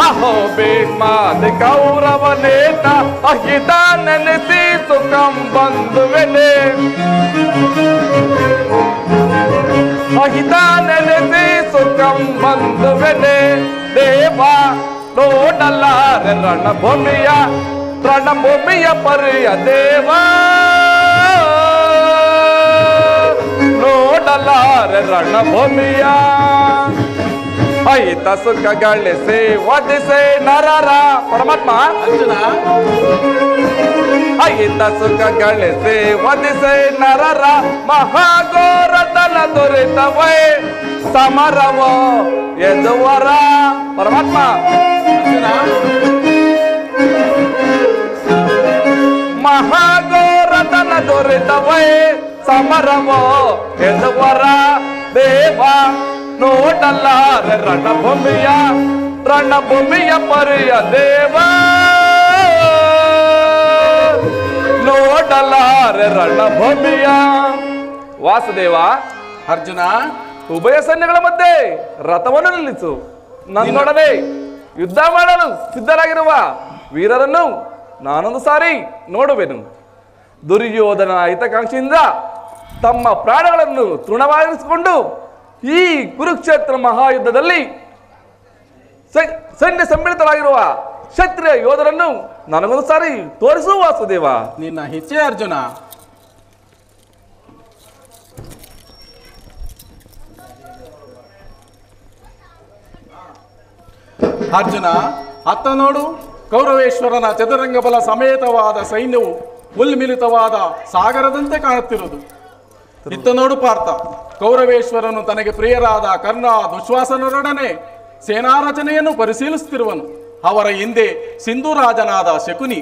ಅಹೋ ಭೀಷ್ಮಾದಿ ಕೌರವ ನೇತ ಅಹಿತ ನೆನೆಸಿ ಸುಖಂ ಬಂಧುವೆನೆ ಅಹಿತ ನೆನೆಸಿ ಸುಖಂ ಬಂಧುವೆನೆ ದೇವ ನೋಡಲ್ಲ ರಣಭೂಮಿಯ ರಣಭೂಮಿಯ ಪರಿಯ ದೇವ ನೋಡಲ್ಲ ರಣಭೂಮಿಯ. ಅಹಿತ ಸುಖ ಗಳಿಸಿ ವಧಿಸೆ ನರರ ಪರಮಾತ್ಮ. ಅರ್ಜುನ ಅಹಿತ ಸುಖ ಗಳಿಸಿ ವಧಿಸೆ ನರರ ಮಹಾಘೋರ ತಲ ದುರಿತವೈ ಸಮರವ ಯದುವರ ಪರಮಾತ್ಮ. ಮಹಾಘೋರ ತಲ ದುರಿತವೈ ಸಮರವ ಯದುವರ ದೇವ ನೋಡಲ್ಲ ರಣಭೂಮಿಯ ರಣಭೂಮಿಯ ಪರಿಯ ದೇವ ನೋಡಲ್ಲ ರಣಭೂಮಿಯ. ವಾಸುದೇವ ಅರ್ಜುನ ಉಭಯ ಸೈನ್ಯಗಳ ಮಧ್ಯೆ ರಥವನ್ನು ನಿಲ್ಲಿಸು. ನನ್ನೊಡನೆ ಯುದ್ಧ ಮಾಡಲು ಸಿದ್ಧರಾಗಿರುವ ವೀರರನ್ನು ನಾನೊಂದು ಸಾರಿ ನೋಡುವೆನು. ದುರ್ಯೋಧನ ಹಿತಕಾಂಕ್ಷಿಯಿಂದ ತಮ್ಮ ಪ್ರಾಣಗಳನ್ನು ತೃಣವಾಗಿರಿಸಿಕೊಂಡು ಈ ಕುರುಕ್ಷೇತ್ರ ಮಹಾಯುದ್ಧದಲ್ಲಿ ಸೈನ್ಯ ಸಮ್ಮಿಳಿತರಾಗಿರುವ ಕ್ಷತ್ರಿಯ ಯೋಧರನ್ನು ನನಗೊಂದು ಸಾರಿ ತೋರಿಸುವ ವಾಸುದೇವ. ನಿನ್ನ ಹೆಚ್ಚೆ ಅರ್ಜುನ. ಅರ್ಜುನ, ಅತ್ತ ನೋಡು, ಕೌರವೇಶ್ವರನ ಚದುರಂಗ ಬಲ ಸಮೇತವಾದ ಸೈನ್ಯವು ಉಲ್ಮಿಲಿತವಾದ ಸಾಗರದಂತೆ ಕಾಣುತ್ತಿರುವುದು. ಇತ್ತ ನೋಡು ಪಾರ್ಥ, ಕೌರವೇಶ್ವರನು ತನಗೆ ಪ್ರಿಯರಾದ ಕರ್ಣ ದುಶ್ವಾಸನರೊಡನೆ ಸೇನಾ ರಚನೆಯನ್ನು ಪರಿಶೀಲಿಸುತ್ತಿರುವನು. ಅವರ ಹಿಂದೆ ಸಿಂಧುರಾಜನಾದ ಶಕುನಿ,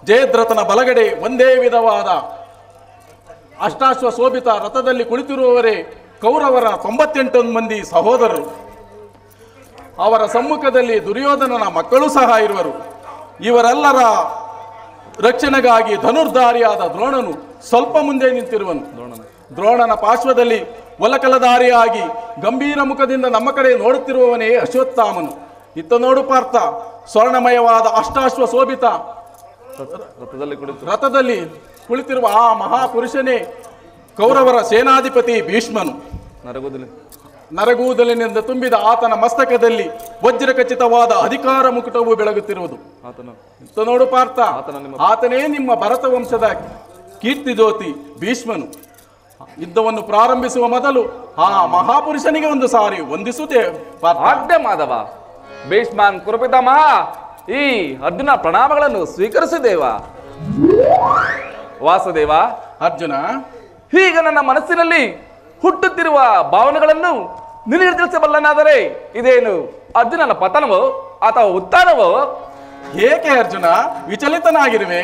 ಜಯದ್ರಥನ ಬಲಗಡೆ ಒಂದೇ ವಿಧವಾದ ಅಷ್ಟಾಶ್ವ ಶೋಭಿತ ರಥದಲ್ಲಿ ಕುಳಿತಿರುವವರೇ ಕೌರವರ 98 ಮಂದಿ ಸಹೋದರರು. ಅವರ ಸಮ್ಮುಖದಲ್ಲಿ ದುರ್ಯೋಧನನ ಮಕ್ಕಳು ಸಹ ಇರುವರು. ಇವರೆಲ್ಲರ ರಕ್ಷಣೆಗಾಗಿ ಧನುರ್ಧಾರಿಯಾದ ದ್ರೋಣನು ಸ್ವಲ್ಪ ಮುಂದೆ ನಿಂತಿರುವನು. ದ್ರೋಣನ ಪಾರ್ಶ್ವದಲ್ಲಿ ಒಲಕಲಧಾರಿಯಾಗಿ ಗಂಭೀರ ಮುಖದಿಂದ ನಮ್ಮ ಕಡೆ ನೋಡುತ್ತಿರುವವನೇ ಅಶ್ವತ್ಥಾಮನು. ಇತ್ತ ನೋಡು ಪಾರ್ಥ, ಸ್ವರ್ಣಮಯವಾದ ಅಷ್ಟಾಶ್ವ ಶೋಭಿತ ರಥದಲ್ಲಿ ಕುಳಿತಿರುವ ಆ ಮಹಾಪುರುಷನೇ ಕೌರವರ ಸೇನಾಧಿಪತಿ ಭೀಷ್ಮನು. ನರಗೂದಲಿನಿಂದ ತುಂಬಿದ ಆತನ ಮಸ್ತಕದಲ್ಲಿ ವಜ್ರಖಚಿತವಾದ ಅಧಿಕಾರ ಮುಕುಟವು ಬೆಳಗುತ್ತಿರುವುದು. ಇತ್ತ ನೋಡು ಪಾರ್ಥ, ಆತನೇ ನಿಮ್ಮ ಭರತ ವಂಶದ ಕೀರ್ತಿ ಜ್ಯೋತಿ ಭೀಷ್ಮನು. ಯುದ್ಧವನ್ನು ಪ್ರಾರಂಭಿಸುವ ಮೊದಲು ಆ ಮಹಾಪುರುಷನಿಗೆ ಒಂದು ಸಾರಿ ವಂದಿಸುತ್ತೇವೆ. ಆಜ್ಞೆ ಮಾಧವ. ಭೀಷ್ಮಾನ್ ಕುರುಪಿತಾಮಹ, ಈ ಅರ್ಜುನ ಪ್ರಣಾಮಗಳನ್ನು ಸ್ವೀಕರಿಸಿದೇವ. ವಾಸುದೇವ, ಅರ್ಜುನ, ಈಗ ನನ್ನ ಮನಸ್ಸಿನಲ್ಲಿ ಹುಟ್ಟುತ್ತಿರುವ ಭಾವನೆಗಳನ್ನು ನಿನಗೆ ತಿಳಿಸಬಲ್ಲನಾದರೆ ಇದೇನು ಅರ್ಜುನನ ಪತನವೋ ಅಥವಾ ಉತ್ಥಾನವೋ? ಏಕೆ ಅರ್ಜುನ ವಿಚಲಿತನಾಗಿರುವೆ?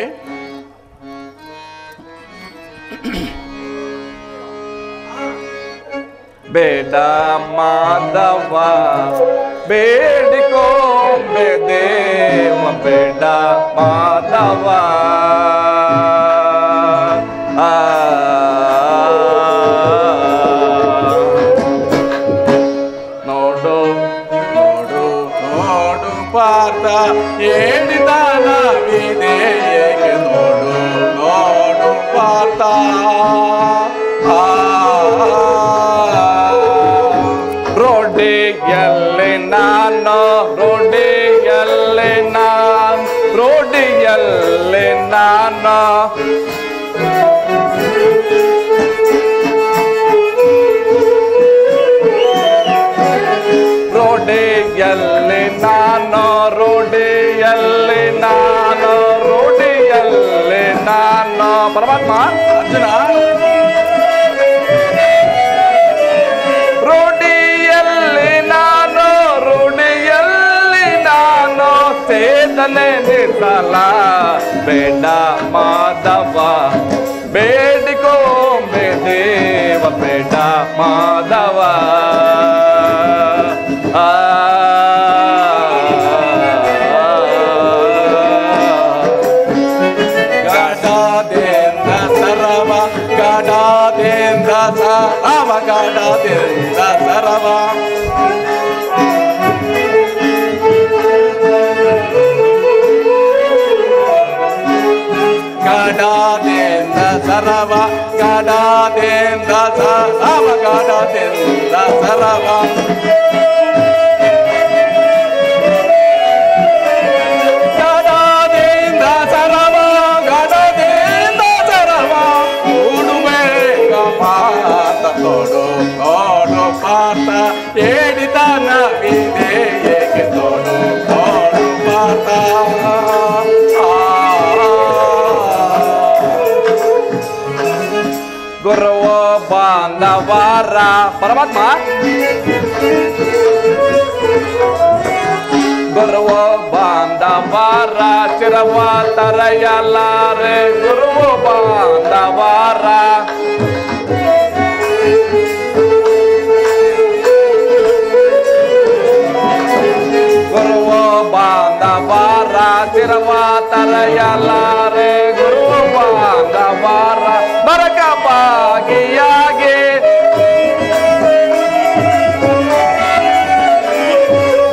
ಬೇಡ ಮಾಧವ, ಬೇಡಿಕೋ ದೇವ, ಬೇಡ ಮಾಧವ. ನೋಡು ನೋಡು ನೋಡು ಪಾರ್ಥ, ಹೇಳಿದಾನ ವಿಧೇಯಕ್ಕೆ ನೋಡು ನೋಡು ಪಾರ್ಥ. ರೋಡಿಯಲ್ಲಿ ನಾನು, ರೋಡಿಯಲ್ಲಿ ನಾನು, ರೋಡಿಯಲ್ಲಿ ನಾನು. ರೋಡಿಯಲ್ಲಿ ನಾನು, ರೋಡಿಯಲ್ಲಿ ನಾನು, ರೋಡಿಯಲ್ಲಿ ನಾನು. ಪರಮಾತ್ಮ, ಅರ್ಜುನ, ರೋಡಿಯಲ್ಲಿ ನಾನು, ರೋಡಿಯಲ್ಲಿ ನಾನು, ಸೇದನೆ ನಿಸಲ ಬೇಡ ಮಾಧವ, ಬೇಡಿಕೋ ದೇವ, ಬೇಡ ಮಾಧವ. ಗಡಾದೇಂದ್ರ ಸರವ, ಗಡಾದೇಂದ್ರ ಸರವ, ಗಡಾದೇಂದ್ರ ಸರವ. ಗಡಾದೇಂದ್ರ ಸರವ, ಗಡಾದೇಂದ್ರ ಸರವ, ಗಡಾದೇಂದ್ರ ಸರವ. ಗಡಾದೇಂದ್ರ ಸರವ, ಗಡಾದೇಂದ್ರ ಸರವ. ಕೂಡುಬೇಗ ಪಾರ್ಥ, ನೋಡು ನೋಡು ಪಾರ್ಥ, ಹೇಳಿದಾನ ವಿಧೇಯಕ್ಕೆ ನೋಡು ನೋಡು ಪಾರ್ಥ. ಗುರುವ ಬಾಂಧವಾರ. ಪರಮಾತ್ಮ, ಗುರುವ ಬಾಂಧವಾರ, ಚಿರವ ತರೆಯಲಾರೆ ಗುರುವ ಬಾಂಧವಾರ. ಗುರುವ ಬಾಂಧವಾರ, ಚಿರವ ತರೆಯಲಾರೆ ಗುರುವ ಬಾಂಧವಾರ. ನರಕ ಭಾಗಿಯಾಗಿ,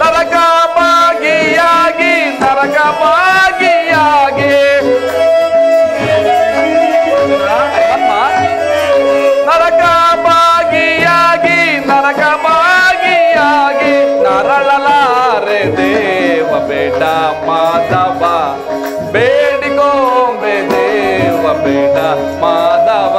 ನರಕ ಭಾಗಿಯಾಗಿ, ನರಕ ಭಾಗಿಯಾಗಿ. ನರಕ ಭಾಗಿಯಾಗಿ, ನರಕ ಭಾಗಿಯಾಗಿ. ಬೇಡಿಯಾಗಿ ನರಳಲಾರೆ ದೇವ ಬೇಡ ಮಾಧವ ಬೇಡಿಕೊಂಬೆ ದೇವ ಬೇಡ ಮಾಧವ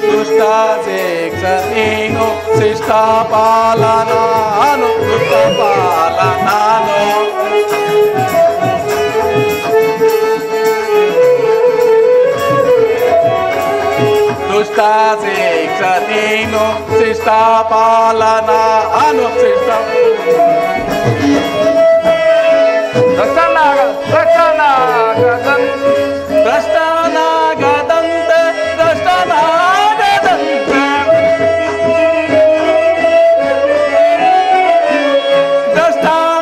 ದುಷ್ಟ ಶಿಕ್ಷ ನೀನು ಶಿಷ್ಟ ಪಾಲ ನಾನು ದುಷ್ಟ ಪಾಲ ನಾನು ದುಷ್ಟ ಶಿಕ್ಷ ನೀನು ಶಿಷ್ಟ ಪಾಲ ನಾನು ಶಿಷ್ಟ ಭ್ರಷ್ಟನಾಗದಂತೆ ಭ್ರಷ್ಟನಾಗದಂತೆ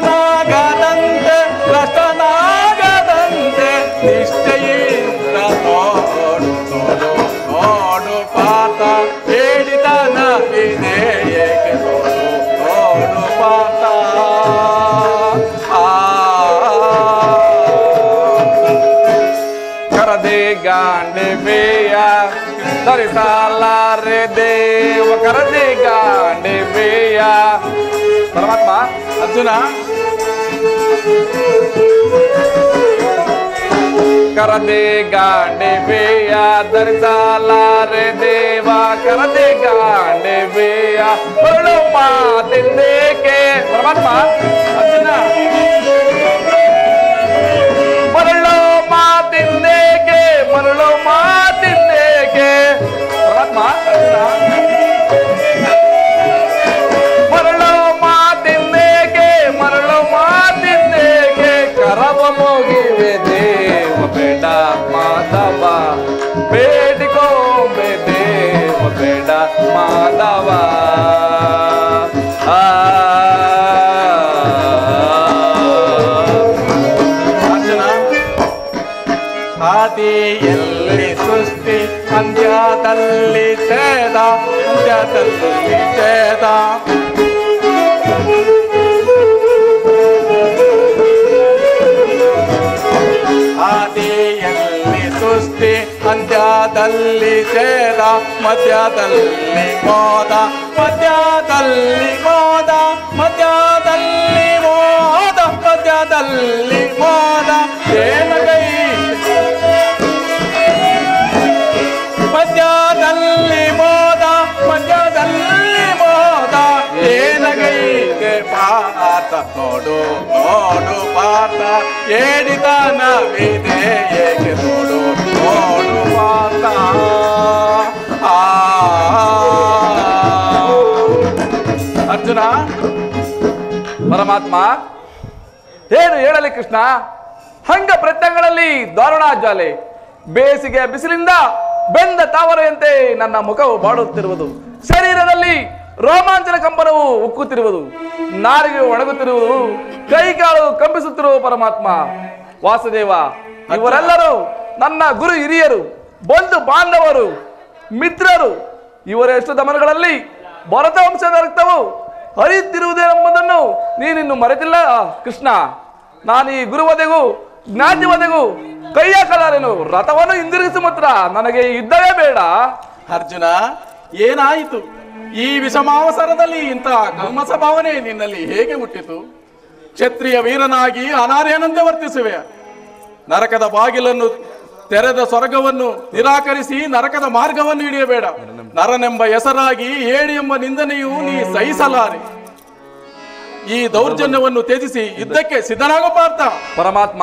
ಭ್ರಷ್ಟನಾಗದಂತೆ ಭ್ರಷ್ಟನಾಗದಂತೆ ನಿಷ್ಠೆಯಿಂದ ನೋಡು ನೋಡು ನೋಡು ಪಾತ ಹೇಳಿದನ ವಿಧೇಯಕ್ಕೆ ನೋಡು ನೋಡು ಪಾತ ಕರದೆ ಗಾಂಡೆ ಬೇಯ ಧರಿಸಲಾರೆ ದೇವ ಕರದೆ ಗಾಂಡೆ ಬೇಯ ಪರಮಾತ್ಮ ಅರ್ಜುನ ಕರದೆ ಗಾಂಡೆ ಬೇಯ ಧರಿಸಲಾರೆ ದೇವ ಕರದೆ ಗಾಂಡೆ ಬೇಯ ಮರಳು ಮಾತಿಂದೇಕೆ ಪರಮಾತ್ಮ ಅರ್ಜುನ ಮರಳು ಮಾತಿಂದೇಕೆ ಮರಳು ಮಾತಿಂದೇಕೆ ಪರಮಾತ್ಮ ಮರಳು ಮಾತಿಂದೇಕೆ ಮರಳು ಮಾತಿಂದೇಕೆ ಕರವ ಮುಗಿವೆ ದೇವ ಬೇಡ ಮಾಧವ ಬೇಡಿಕೊಂಬೆ ದೇವ ಬೇಡ ಮಾಧವ ಆದಿಯಲ್ಲಿ ಸೃಷ್ಟಿ ಅಂತ್ಯದಲ್ಲಿ ಛೇದ ಅಂತ್ಯದಲ್ಲಿ ಛೇದ ಆದಿಯಲ್ಲಿ ಸೃಷ್ಟಿ ಅಂತ್ಯದಲ್ಲಿ ಛೇದ ಮಧ್ಯದಲ್ಲಿ ಮೋದ ಮಧ್ಯದಲ್ಲಿ ಮೋದ ಮಧ್ಯದಲ್ಲಿ ಮೋದ ಮಧ್ಯದಲ್ಲಿ ಮೋದ ಏನಗೈ ಮಧ್ಯದಲ್ಲಿ ಮೋದ ಮಧ್ಯದಲ್ಲಿ ಮೋದ ಏನಗೈಗೆ ಪಾತ ನೋಡು ನೋಡು ಪಾತ ಹೇಳಿದನ ವಿಧೇಯಕ್ಕೆ ನೋಡು ನೋಡು ಪಾತ ಅರ್ಜುನ ಪರಮಾತ್ಮ ಏನು ಹೇಳಲಿ ಕೃಷ್ಣ ಹಂಗ ಪ್ರತ್ಯಂಗಗಳಲ್ಲಿ ದಾರುಣ ಜ್ವಾಲೆ ಬೇಸಿಗೆ ಬಿಸಿಲಿಂದ ಬೆಂದ ತಾವರೆಯಂತೆ ನನ್ನ ಮುಖವು ಬಾಡುತ್ತಿರುವುದು ಶರೀರದಲ್ಲಿ ರೋಮಾಂಚನ ಕಂಪನವು ಉಕ್ಕುತ್ತಿರುವುದು ನಾರಿಗೆ ಒಣಗುತ್ತಿರುವುದು ಕೈಕಾಲು ಕಂಪಿಸುತ್ತಿರುವ ಪರಮಾತ್ಮ ವಾಸುದೇವ ಇವರೆಲ್ಲರೂ ನನ್ನ ಗುರು ಹಿರಿಯರು ಬಂಧು ಬಾಂಧವರು ಮಿತ್ರರು ಇವರ ಎಷ್ಟು ದಮನಗಳಲ್ಲಿ ಭರತ ವಂಶದ ರಕ್ತವು ಹರಿಯುತ್ತಿರುವುದೆಂಬುದನ್ನು ನೀನಿನ್ನು ಮರೆತಿಲ್ಲ ಕೃಷ್ಣ ನಾನು ಈ ಗುರುವದೆಗೂ ಜ್ಞಾತಿವದೆಗೂ ಕೈಯ ಕಲಾರೆನು ರಥವನ್ನು ಹಿಂದಿರುಗಿಸಿ ಮಾತ್ರ ನನಗೆ ಯುದ್ಧವೇ ಬೇಡ ಅರ್ಜುನ ಏನಾಯಿತು ಈ ವಿಷಮಾವಸರದಲ್ಲಿ ಇಂತಹ ಕಲ್ಮಸ ಭಾವನೆ ನಿನ್ನಲ್ಲಿ ಹೇಗೆ ಹುಟ್ಟಿತು ಕ್ಷತ್ರಿಯ ವೀರನಾಗಿ ಅನಾರ್ಯನಂತೆ ವರ್ತಿಸುವೆ ನರಕದ ಬಾಗಿಲನ್ನು ತೆರೆದ ಸ್ವರ್ಗವನ್ನು ನಿರಾಕರಿಸಿ ನರಕದ ಮಾರ್ಗವನ್ನು ಹಿಡಿಯಬೇಡ ನರನೆಂಬ ಹೆಸರಾಗಿ ಏಡಿ ಎಂಬ ನಿಂದನೆಯು ನೀ ಸಹಿಸಲಾರೆ ಈ ದೌರ್ಜನ್ಯವನ್ನು ತ್ಯಜಿಸಿ ಯುದ್ಧಕ್ಕೆ ಸಿದ್ಧನಾಗೋ ಪಾರ್ಥ ಪರಮಾತ್ಮ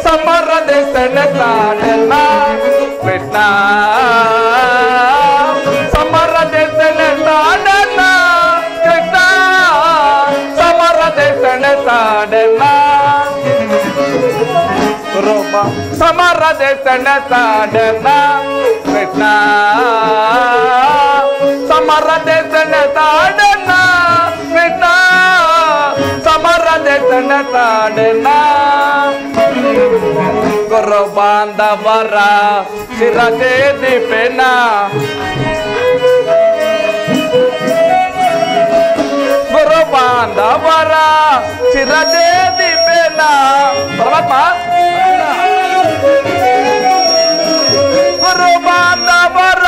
ಸಮರದೆ ಸೆಣಸಾಡಲ್ಲ ಕೃಷ್ಣ ಸಮರದೆ ಸೆಣಸಾಡಲ್ಲ ಕೃಷ್ಣ ಸಮರದೆ ಸೆಣಸಾಡಲ್ಲ ಸಮರದೆ ಸೆಣಸಾಡಲ್ಲ ಕೃಷ್ಣ ಸಮರದೆ ಸೆಣಸಾಡಲ್ಲ ಕೃಷ್ಣ ಸಮರದೆ ಸೆಣಸಾಡಲ್ಲ ಗೊರಬ ಬಾಂಧವರ ಶಿರದೆ ದೀಪೇನ ಗುರು ಬಾಂಧವರ ಶಿರದೆ ದೀಪೇನ ಪರಮಾತ್ಮ ಗುರು ಬಾಂಧವರ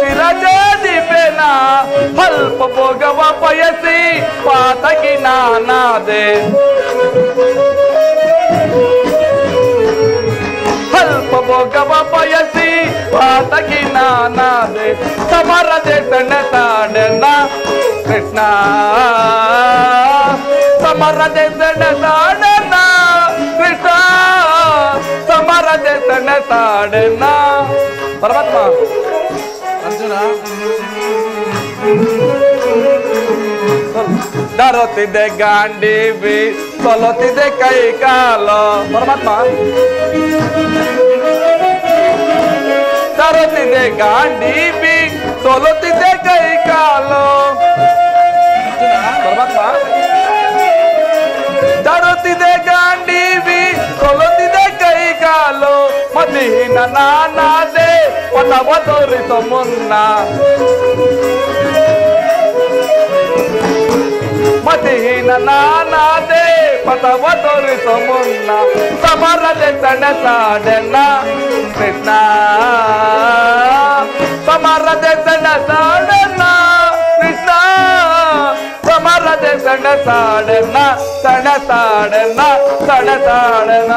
ಶಿರದೆ ದೀಪೇನ ಅಲ್ಪ ಭೋಗವ ಬಯಸಿ ಪಾತಕಿ ನಾನಾದೆ ಅಲ್ಪ ಭೋಗವ ಬಯಸಿ ಪಾತಕಿ ನಾನಾದೆ ಸಮರದೆ ಸೆಣಸಾಡನ ಕೃಷ್ಣ ಸಮರದೆ ಸೆಣಸಾಡನ ಕೃಷ್ಣ ಸಮರದೆ ಸೆಣಸಾಡನ ಪರಮಾತ್ಮ ಅರ್ಜುನ ಡರುತ್ತಿದೆ ಗಾಂಡೀವಿ ಸೊಲುತ್ತಿದೆ ಕೈ ಕಾಲ ಪರಮಾತ್ಮ ಡರುತ್ತಿದೆ ಗಾಂಡೀವಿ ಸೊಲುತ್ತಿದೆ ಕೈ ಕಾಲು ಪರಮಾತ್ಮ ಡರುತ್ತಿದೆ ಗಾಂಡೀವಿ ಸೊಲುತ್ತಿದೆ ಕೈ ಕಾಲು ಮತಿಹೀನ ನಾನಾದೆ ಪದವ ತೋರಿಸೋ ಮುನ್ನ ಮತಿಹೀನ ನಾನಾದೆ ಪದವ ತೋರಿಸೋ ಮುನ್ನ ಸಮರದೆ ಸೆಣಸಾಡೆನ ಕೃಷ್ಣ ಸಮರದೆ ಸೆಣಸಾಡೆನ ಕೃಷ್ಣ ಸಮರದೆ ಸೆಣಸಾಡೆನ ಸೆಣಸಾಡೆನ ಸೆಣಸಾಡೆನ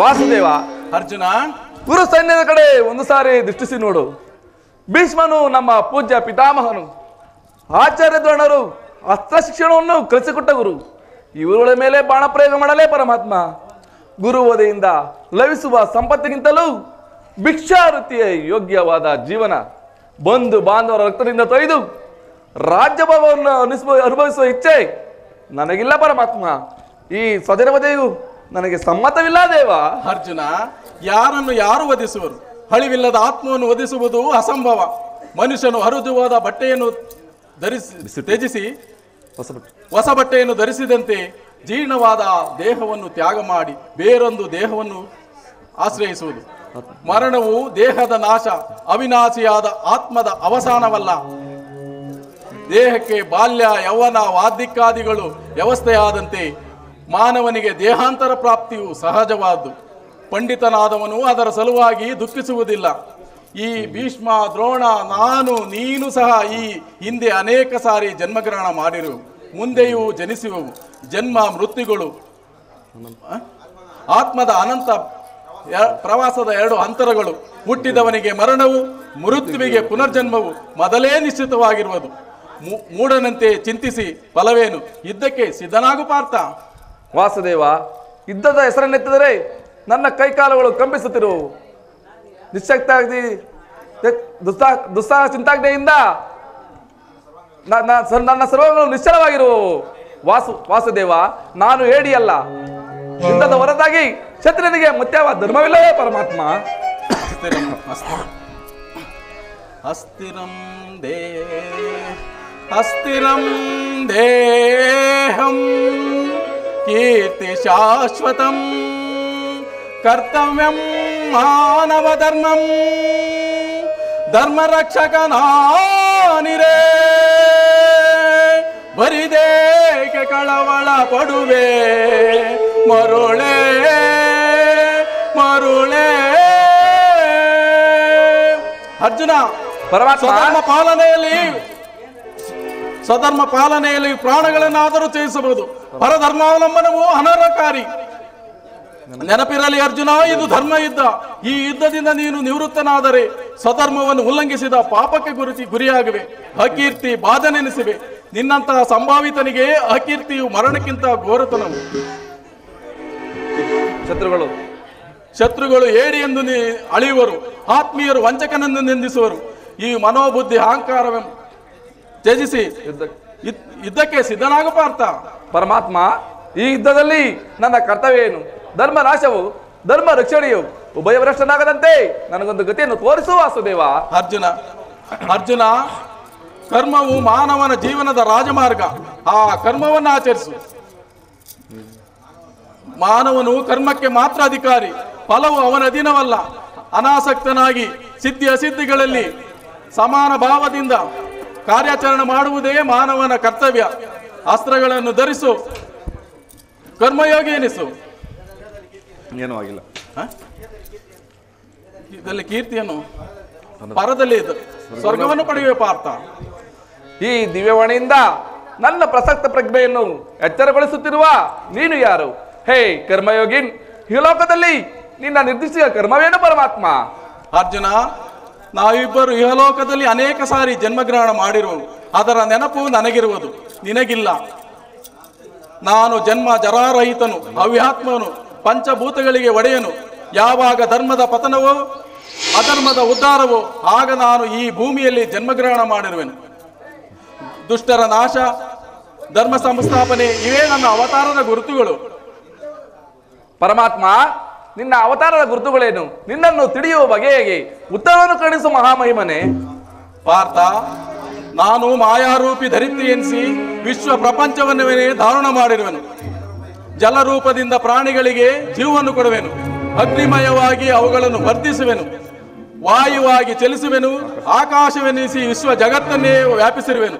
ವಾಸುದೇವ ಅರ್ಜುನ ಗುರು ಸೈನ್ಯದ ಕಡೆ ಒಂದು ಸಾರಿ ದೃಷ್ಟಿಸಿ ನೋಡು. ಭೀಷ್ಮನು ನಮ್ಮ ಪೂಜ್ಯ ಪಿತಾಮಹನು, ಆಚಾರ್ಯ ದ್ರೋಣರು ಅಸ್ತ್ರ ಶಿಕ್ಷಣವನ್ನು ಕಲಿಸಿಕೊಟ್ಟ ಗುರು. ಇವರುಗಳ ಮೇಲೆ ಬಾಣ ಪ್ರಯೋಗ ಮಾಡಲೇ ಪರಮಾತ್ಮ. ಗುರುವದೆಯಿಂದ ಲಭಿಸುವ ಸಂಪತ್ತಿಗಿಂತಲೂ ಭಿಕ್ಷಾವೃತ್ತಿಯ ಯೋಗ್ಯವಾದ ಜೀವನ, ಬಂಧು ಬಾಂಧವರ ರಕ್ತದಿಂದ ತೊಯ್ದು ರಾಜ್ಯಭಾವವನ್ನು ಅನುಭವಿಸುವ ಇಚ್ಛೆ ನನಗಿಲ್ಲ ಪರಮಾತ್ಮ. ಈ ಸ್ವಜನವದೆಯು ನನಗೆ ಸಮ್ಮತವಿಲ್ಲ ದೇವ. ಅರ್ಜುನ, ಯಾರನ್ನು ಯಾರು ವಧಿಸುವರು? ಹಳಿವಿಲ್ಲದ ಆತ್ಮವನ್ನು ವಧಿಸುವುದು ಅಸಂಭವ. ಮನುಷ್ಯನು ಹರಿದು ಹೋದ ಬಟ್ಟೆಯನ್ನು ತ್ಯಜಿಸಿ ಹೊಸ ಬಟ್ಟೆಯನ್ನು ಧರಿಸಿದಂತೆ ಜೀರ್ಣವಾದ ದೇಹವನ್ನು ತ್ಯಾಗ ಮಾಡಿ ಬೇರೊಂದು ದೇಹವನ್ನು ಆಶ್ರಯಿಸುವುದು. ಮರಣವು ದೇಹದ ನಾಶ, ಅವಿನಾಶಿಯಾದ ಆತ್ಮದ ಅವಸಾನವಲ್ಲ. ದೇಹಕ್ಕೆ ಬಾಲ್ಯ, ಯೌವನ, ವಾರ್ಧಿಕಾದಿಗಳು ವ್ಯವಸ್ಥೆಯಾದಂತೆ ಮಾನವನಿಗೆ ದೇಹಾಂತರ ಪ್ರಾಪ್ತಿಯು ಸಹಜವಾದ್ದು. ಪಂಡಿತನಾದವನು ಅದರ ಸಲುವಾಗಿ ದುಃಖಿಸುವುದಿಲ್ಲ. ಈ ಭೀಷ್ಮ, ದ್ರೋಣ, ನಾನು, ನೀನು ಸಹ ಈ ಹಿಂದೆ ಅನೇಕ ಸಾರಿ ಜನ್ಮಗ್ರಹಣ ಮಾಡಿರುವು, ಮುಂದೆಯೂ ಜನಿಸುವವು. ಜನ್ಮ ಮೃತ್ಯುಗಳು ಆತ್ಮದ ಅನಂತ ಪ್ರವಾಸದ ಎರಡು ಅಂತರಗಳು. ಹುಟ್ಟಿದವನಿಗೆ ಮರಣವು, ಮೃತ್ಯುವಿಗೆ ಪುನರ್ಜನ್ಮವು ಮೊದಲೇ ನಿಶ್ಚಿತವಾಗಿರುವುದು. ಮೂಢನಂತೆ ಚಿಂತಿಸಿ ಫಲವೇನು? ಯುದ್ಧಕ್ಕೆ ಸಿದ್ಧನಾಗು ಪಾರ್ಥ. ವಾಸುದೇವ, ಯುದ್ಧದ ಹೆಸರನ್ನೆತ್ತಿದರೆ ನನ್ನ ಕೈಕಾಲುಗಳು ಕಂಪಿಸುತ್ತಿರುವು. ನಿಶ್ಶಕ್ತಾಗ್ದಿ ದುಸ್ಸಾಹ ಚಿಂತಾಗ್ನೆಯಿಂದ ನನ್ನ ಸರ್ವಗಳು ನಿಶ್ಚಲವಾಗಿರುವವು. ವಾಸುದೇವ, ನಾನು ಹೇಡಿಯಲ್ಲ. ಯುದ್ಧದ ಹೊರತಾಗಿ ಕ್ಷತ್ರಿಯನಿಗೆ ಮುತ್ಯವ ಧರ್ಮವಿಲ್ಲವೇ ಪರಮಾತ್ಮ? ಅಸ್ಥಿರಂ ದೇಹಂ ಕೀರ್ತಿ ಶಾಶ್ವತಂ ಕರ್ತವ್ಯಂ ಮಾನವ ಧರ್ಮಂ ಧರ್ಮರಕ್ಷಕನಾನಿರೇ ಬರಿದೇಕೆ ಕಳವಳ ಪಡುವೆ ಮರುಳೇ ಮರುಳೇ. ಅರ್ಜುನ, ಸ್ವಧರ್ಮ ಪಾಲನೆಯಲ್ಲಿ ಪ್ರಾಣಗಳನ್ನಾದರೂ ತ್ಯಜಿಸಬಹುದು. ಪರಧರ್ಮಾವಲಂಬನವು ಅನರ್ಹಕಾರಿ. ನೆನಪಿರಲಿ ಅರ್ಜುನ, ಇದು ಧರ್ಮ ಯುದ್ಧ. ಈ ಯುದ್ಧದಿಂದ ನೀನು ನಿವೃತ್ತನಾದರೆ ಸ್ವಧರ್ಮವನ್ನು ಉಲ್ಲಂಘಿಸಿದ ಪಾಪಕ್ಕೆ ಗುರಿಯಾಗಿವೆ, ಅಕೀರ್ತಿ ಬಾಧನೆನಿಸಿವೆ. ನಿನ್ನಂತಹ ಸಂಭಾವಿತನಿಗೆ ಅಕೀರ್ತಿಯು ಮರಣಕ್ಕಿಂತ ಘೋರತನವು. ಶತ್ರುಗಳು ಏಡಿ ಎಂದು ಅಳೆಯುವರು, ಆತ್ಮೀಯರು ವಂಚಕನನ್ನು ನಿಂದಿಸುವರು. ಈ ಮನೋಬುದ್ಧಿ ಅಹಂಕಾರವೆಂಬ ತ್ಯಜಿಸಿ ಯುದ್ಧಕ್ಕೆ ಸಿದ್ಧನಾಗ ಪಾರ್ಥ. ಪರಮಾತ್ಮ, ಈ ಯುದ್ಧದಲ್ಲಿ ನನ್ನ ಕರ್ತವ್ಯ ಏನು? ಧರ್ಮ ನಾಶವು, ಧರ್ಮ ರಕ್ಷಣೆಯು ಉಭಯವರಷ್ಟನಾಗದಂತೆ ನನಗೊಂದು ಗತಿಯನ್ನು ತೋರಿಸುವ ವಾಸುದೇವ. ಅರ್ಜುನ, ಕರ್ಮವು ಮಾನವನ ಜೀವನದ ರಾಜಮಾರ್ಗ. ಆ ಕರ್ಮವನ್ನು ಆಚರಿಸು. ಮಾನವನು ಕರ್ಮಕ್ಕೆ ಮಾತ್ರ ಅಧಿಕಾರಿ, ಫಲವು ಅವನ ಅಧೀನವಲ್ಲ. ಅನಾಸಕ್ತನಾಗಿ ಸಿದ್ಧಿ ಅಸಿದ್ಧಿಗಳಲ್ಲಿ ಸಮಾನ ಭಾವದಿಂದ ಕಾರ್ಯಾಚರಣೆ ಮಾಡುವುದೇ ಮಾನವನ ಕರ್ತವ್ಯ. ಅಸ್ತ್ರಗಳನ್ನು ಧರಿಸು, ಕರ್ಮಯೋಗಿ ಎನಿಸು. ಏನೂ ಆಗಿಲ್ಲ. ಇದರಲ್ಲಿ ಕೀರ್ತಿಯನ್ನು ಪರದಲ್ಲಿ ಸ್ವರ್ಗವನ್ನು ಪಡೆಯುವ ಪಾರ್ಥ. ಈ ದಿವ್ಯವಾಣಿಯಿಂದ ನನ್ನ ಪ್ರಸಕ್ತ ಪ್ರಜ್ಞೆಯನ್ನು ಎಚ್ಚರಗೊಳಿಸುತ್ತಿರುವ ನೀನು ಯಾರು? ಹೇ ಕರ್ಮಯೋಗಿನ್, ಈ ಲೋಕದಲ್ಲಿ ನಿನ್ನ ನಿರ್ದಿಷ್ಟ ಕರ್ಮವೇನು ಪರಮಾತ್ಮ? ಅರ್ಜುನ, ನಾವಿಬ್ಬರು ಇಹಲೋಕದಲ್ಲಿ ಅನೇಕ ಸಾರಿ ಜನ್ಮಗ್ರಹಣ ಮಾಡಿರುವುದು, ಅದರ ನೆನಪು ನನಗಿರುವುದು, ನಿನಗಿಲ್ಲ. ನಾನು ಜನ್ಮ ಜರಾರಹಿತನು, ಅವ್ಯಾತ್ಮನು, ಪಂಚಭೂತಗಳಿಗೆ ಒಡೆಯನು. ಯಾವಾಗ ಧರ್ಮದ ಪತನವೋ ಅಧರ್ಮದ ಉದ್ಧಾರವೋ ಆಗ ನಾನು ಈ ಭೂಮಿಯಲ್ಲಿ ಜನ್ಮಗ್ರಹಣ ಮಾಡಿರುವೆನು. ದುಷ್ಟರ ನಾಶ, ಧರ್ಮ ಸಂಸ್ಥಾಪನೆ ಇವೇ ನನ್ನ ಅವತಾರದ ಗುರುತುಗಳು. ಪರಮಾತ್ಮ, ನಿನ್ನ ಅವತಾರದ ಗುರುತುಗಳೇನು? ನಿನ್ನನ್ನು ತಿಳಿಯುವ ಬಗೆ ಹೇಗೆ? ಉತ್ತರವನ್ನು ಕಣಿಸು ಮಹಾಮಹಿಮನೆ. ಪಾರ್ಥ, ನಾನು ಮಾಯಾರೂಪಿ ಧರಿತ್ರಿ ಎನಿಸಿ ವಿಶ್ವ ಪ್ರಪಂಚವನ್ನೇ ಧಾರಣ ಮಾಡಿರುವೆನು. ಜಲರೂಪದಿಂದ ಪ್ರಾಣಿಗಳಿಗೆ ಜೀವವನ್ನು ಕೊಡುವೆನು. ಅಗ್ನಿಮಯವಾಗಿ ಅವುಗಳನ್ನು ವರ್ಧಿಸುವೆನು. ವಾಯುವಾಗಿ ಚಲಿಸುವೆನು. ಆಕಾಶವೆನಿಸಿ ವಿಶ್ವ ಜಗತ್ತನ್ನೇ ವ್ಯಾಪಿಸಿರುವೆನು.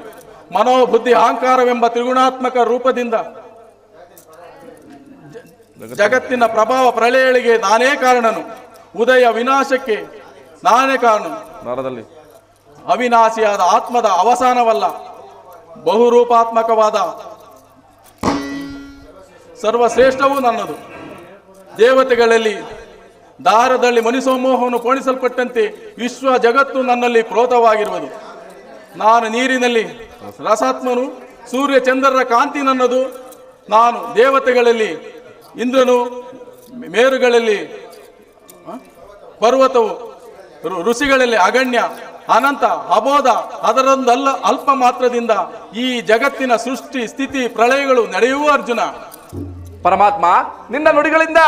ಮನೋಬುದ್ಧಿ ಅಹಂಕಾರವೆಂಬ ತ್ರಿಗುಣಾತ್ಮಕ ರೂಪದಿಂದ ಜಗತ್ತಿನ ಪ್ರಭಾವ ಪ್ರಳಯಗಳಿಗೆ ನಾನೇ ಕಾರಣನು. ಉದಯ ವಿನಾಶಕ್ಕೆ ನಾನೇ ಕಾರಣನು. ಅವಿನಾಶಿಯಾದ ಆತ್ಮದ ಅವಸಾನವಲ್ಲ, ಬಹುರೂಪಾತ್ಮಕವಾದ ಸರ್ವಶ್ರೇಷ್ಠವೂ ನನ್ನದು. ದೇವತೆಗಳಲ್ಲಿ ದಾರದಲ್ಲಿ ಮನುಸಮೂಹವನ್ನು ಪೋಣಿಸಲ್ಪಟ್ಟಂತೆ ವಿಶ್ವ ಜಗತ್ತು ನನ್ನಲ್ಲಿ ಪ್ರೋತವಾಗಿರುವುದು. ನಾನು ನೀರಿನಲ್ಲಿ ರಸಾತ್ಮನು, ಸೂರ್ಯ ಚಂದ್ರರ ಕಾಂತಿ ನನ್ನದು. ನಾನು ದೇವತೆಗಳಲ್ಲಿ ಇಂದ್ರನು, ಮೇರುಗಳಲ್ಲಿ ಪರ್ವತವು, ಋಷಿಗಳಲ್ಲಿ ಅಗಣ್ಯ, ಅನಂತ, ಅಬೋಧ, ಅದರೊಂದಲ್ಲ ಅಲ್ಪ ಮಾತ್ರದಿಂದ ಈ ಜಗತ್ತಿನ ಸೃಷ್ಟಿ ಸ್ಥಿತಿ ಪ್ರಳಯಗಳು ನಡೆಯುವ ಅರ್ಜುನ. ಪರಮಾತ್ಮ, ನಿನ್ನ ನುಡಿಗಳಿಂದ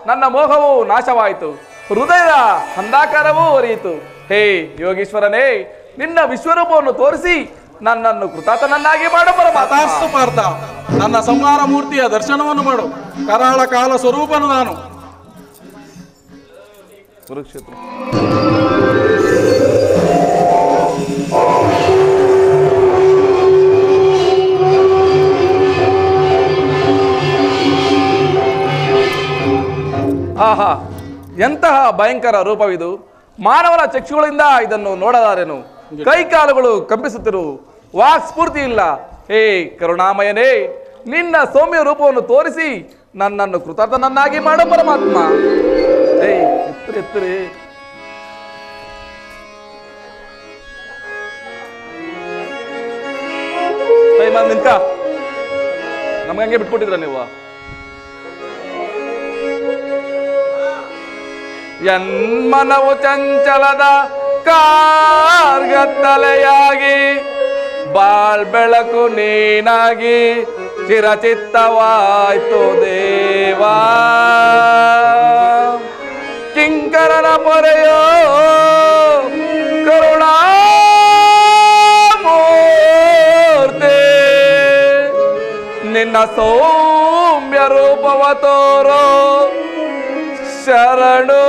ನನ್ನ ಮೋಹವು ನಾಶವಾಯಿತು, ಹೃದಯದ ಅಂಧಾಕಾರವೂ ಹೊರೆಯಿತು. ಹೇ ಯೋಗೀಶ್ವರನೇ, ನಿನ್ನ ವಿಶ್ವರೂಪವನ್ನು ತೋರಿಸಿ ನನ್ನನ್ನು ಕೃತಾರ್ಥನನ್ನಾಗಿ ಮಾಡು ಪರಮಾತ್ಮ. ಪಾರ್ಥ, ನನ್ನ ಸಂಹಾರ ಮೂರ್ತಿಯ ದರ್ಶನವನ್ನು ಮಾಡು. ಕರಾಳ ಕಾಲ ಸ್ವರೂಪನು ನಾನು. ಕುರುಕ್ಷೇತ್ರ. ಆಹಾ, ಎಂತಹ ಭಯಂಕರ ರೂಪವಿದು! ಮಾನವನ ಚಕ್ಷುಗಳಿಂದ ಇದನ್ನು ನೋಡಲಾರೆನು. ಕೈಕಾಲುಗಳು ಕಂಪಿಸುತ್ತಿರು, ವಾಕ್ ಸ್ಫೂರ್ತಿ ಇಲ್ಲ. ಹೇ ಕರುಣಾಮಯನೇ, ನಿನ್ನ ಸೌಮ್ಯ ರೂಪವನ್ನು ತೋರಿಸಿ ನನ್ನನ್ನು ಕೃತಾರ್ಥನನ್ನಾಗಿ ಮಾಡು ಪರಮಾತ್ಮ. ಹೇ ಎತ್ತರಿ ನಿಂತ ನಮ್ಗೆ ಹಂಗೆ ಬಿಟ್ಕೊಟ್ಟಿದ್ರ ನೀವು? ಎನ್ಮನವು ಚಂಚಲದ ಕಾರ್ಗತ್ತಲೆಯಾಗಿ ಬಾಳ್ ಬೆಳಕು ನೀನಾಗಿ ಚಿರಚಿತ್ತವಾಯ್ತು ದೇವಾ. ಕಿಂಕರನ ಪೊರೆಯೋ ಕರುಣಾಮೂರ್ತಿ, ನಿನ್ನ ಸೌಮ್ಯ ರೂಪವ ತೋರೋ ಶರಣು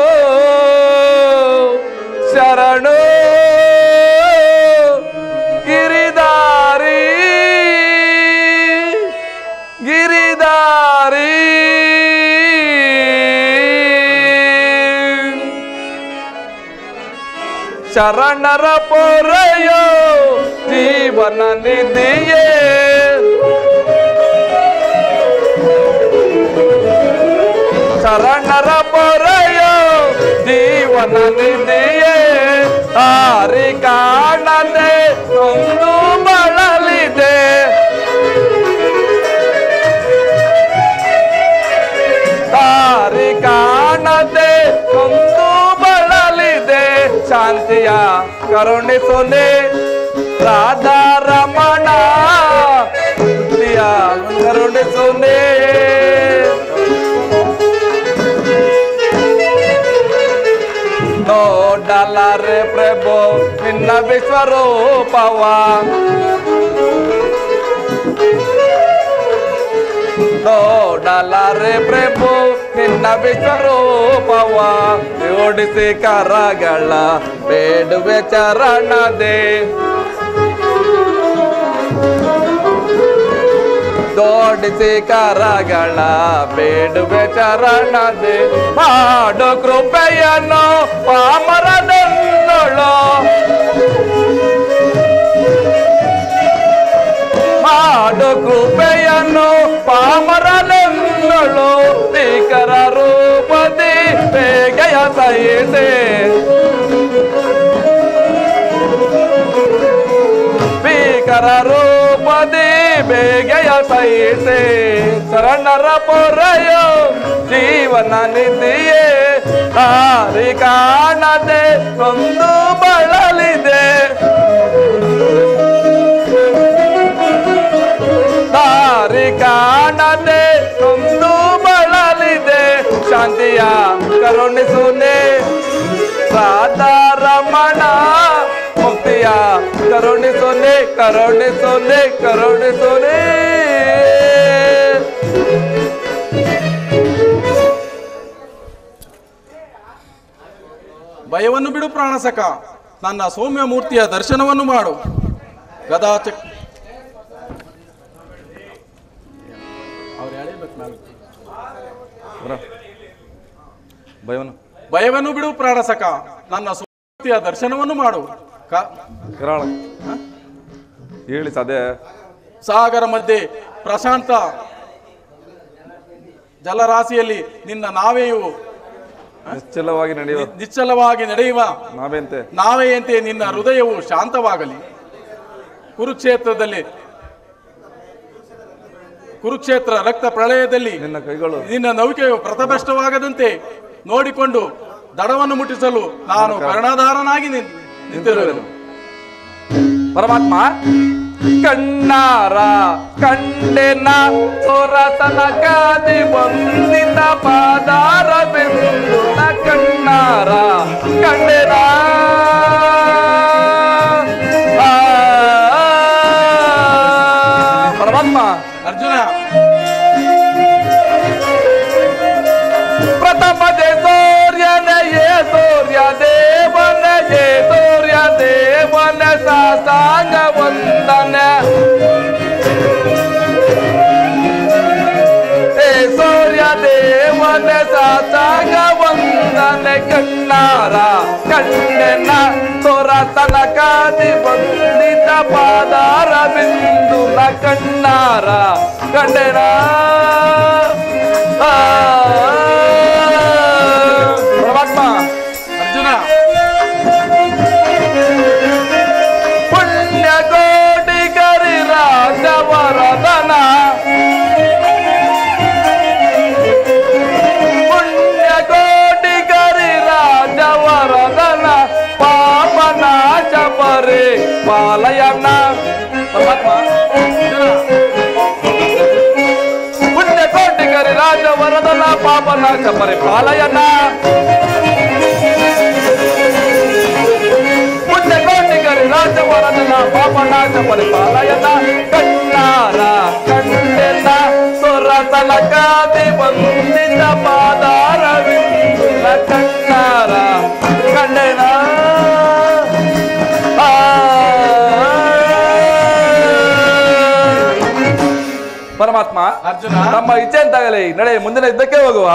ಶರಣು. ಗಿರಿದಾರಿ ಗಿರಿದಾರಿ, ಶರಣರ ಪೊರೆಯೋ ಜೀವನ ನಿಧಿಯೇ. ಶರಣರ ಪೊರೆಯೋ ಜೀವನ ನಿಧಿಯೇ. ತಾರಿ ಕಾಣದೆ ಒಂದು ಬಳಲಿದೆ, ತಾರಿ ಕಾಣದೆ ಒಂದು ಬಳಲಿದೆ. ಶಾಂತಿಯ ಕರುಣಿಸೋನೆ ರಾಧಾರಮಣ, ಕರುಣಿಸೋನೆ. ನೋಡಲಾರೆ ಪ್ರಭು ನಿನ್ನ ವಿಶ್ವರೂಪವ, ನೋಡಲಾರೆ ಪ್ರಭು ನಿನ್ನ ವಿಶ್ವರೂಪವ ಓಡಿಸಿ ಕರಗಳ ಬೇಡುವೆ ಚರಣದೆ ಜೋಡಿಸಿ ಕರಗಳ ಬೇಡುವೆ ಚರಣದೆ ಮಾಡು ಕೃಪೆಯನ್ನು ಪಾಮರನನ್ನೊಳು ಮಾಡು ಕೃಪೆಯನ್ನು ಪಾಮರನನ್ನೊಳು ಭೀಕರ ರೂಪದಿ ಬೇಗೆಯ ಸಹಿಸೆ ಭೀಕರ ರೂಪದಿ ಬೇಗೆಯ ಸಹಿಸೆ ಶರಣರ ಪೊರೆಯೋ ಜೀವನ ನಿಧಿಯೇ ದಾರಿ ಕಾಣದೆ ಒಂದು ಬಳಲಿದೆ ದಾರಿ ಕಾಣದೆ ಒಂದು ಬಳಲಿದೆ ಶಾಂತಿಯ ಕರುಣಿಸುನೆ ರಾಧಾರಮಣ ಮುಕ್ತಿಯ ಕರುಣಿಸುನೆ ಕರುಣಿಸುನೆ ಕರುಣಿಸುನೆ ಭಯವನ್ನು ಬಿಡು ಪ್ರಾಣಸಕ, ನನ್ನ ಸೌಮ್ಯ ಮೂರ್ತಿಯ ದರ್ಶನವನ್ನು ಮಾಡು. ಗದಾಚಕ್ ಭಯವನ್ನು ಬಿಡು ಪ್ರಾಣಸಕ, ನನ್ನ ಮೂರ್ತಿಯ ದರ್ಶನವನ್ನು ಮಾಡು. ಹೇಳಿ ಸಾಧ್ಯ. ಸಾಗರ ಮಧ್ಯೆ ಪ್ರಶಾಂತ ಜಲರಾಶಿಯಲ್ಲಿ ನಿನ್ನ ನಾವೆಯು ನಿಶ್ಚಲವಾಗಿ ನಡೆಯುವ ನಾವೆಯಂತೆ ನಿನ್ನ ಹೃದಯವು ಶಾಂತವಾಗಲಿ. ಕುರುಕ್ಷೇತ್ರ ರಕ್ತ ಪ್ರಳಯದಲ್ಲಿ ನಿನ್ನ ನೌಕೆಯು ಪ್ರಥಭ್ರಷ್ಟವಾಗದಂತೆ ನೋಡಿಕೊಂಡು ದಡವನ್ನು ಮುಟ್ಟಿಸಲು ನಾನು ಕರುಣಾಧಾರನಾಗಿ ನಿಂತಿರುವೆನು. ಪರಮಾತ್ಮ ಕಣ್ಣಾರ ಕಂಡೆನ ಸೊರತನ ಕಾದಿ ವಂದಿತ ಪಾದಾರ ಬಿಂದು ಕಣ್ಣಾರ ಕಂಡೆನ ಪರಮಾತ್ಮ. ಅರ್ಜುನ, ಪ್ರಥಮ ಸೂರ್ಯ ದೇವನ ಸೂರ್ಯ ದೇವನ ಸಾಂಗ ವಂದನ ಸೂರ್ಯ ದೇವನ ಸಾಂಗ ವಂದನ ಕಣ್ಣಾರ ಕಣ್ಣನ ಸೊರತನ ಕಾದಿ ವಂದಿತ ಪಾದಾರ ಬಿಂದು ನ ಕಣ್ಣಾರ ಕಂಡೆನ ಪರಮಾತ್ಮ. ಅರ್ಜುನ, ಪುಣ್ಯ ಕೋಟಿ ಕರಿ ರಾಜವರದನ ಪುಣ್ಯ ಕೋಟಿ ಕರಿ ರಾಜವರದನ ಪಾಪನಾಶ ಪರಿ ಪಾಲಯನ. ಪರಮಾತ್ಮ, ಪುಣ್ಯ ಕೋಟಿ ಕರಿ ರಾಜವರದನ ಪಾಪನಾಶ ಪರಿ ಪಾಲಯನ. ಪುಣ್ಯ ಕೋಟಿ ಕರಿ ರಾಜವರದನ ಪಾಪನಾಶ ಪರಿ ಪಾಲಯನ. ಕಣ್ಣಾರ ಕಂಡೆನ ಸೊರತನ ಕಾದಿ ವಂದಿತ ಪಾದಾರ ವಿಂದುಲ ಕಣ್ಣಾರ ಕಂಡೆನ ಪರಮಾತ್ಮ. ಅರ್ಜುನ, ನಮ್ಮ ಇಚ್ಛೆ ಅಂತಾಗಲಿ, ನಡೆ ಮುಂದಿನ ಯುದ್ಧಕ್ಕೆ ಹೋಗುವ.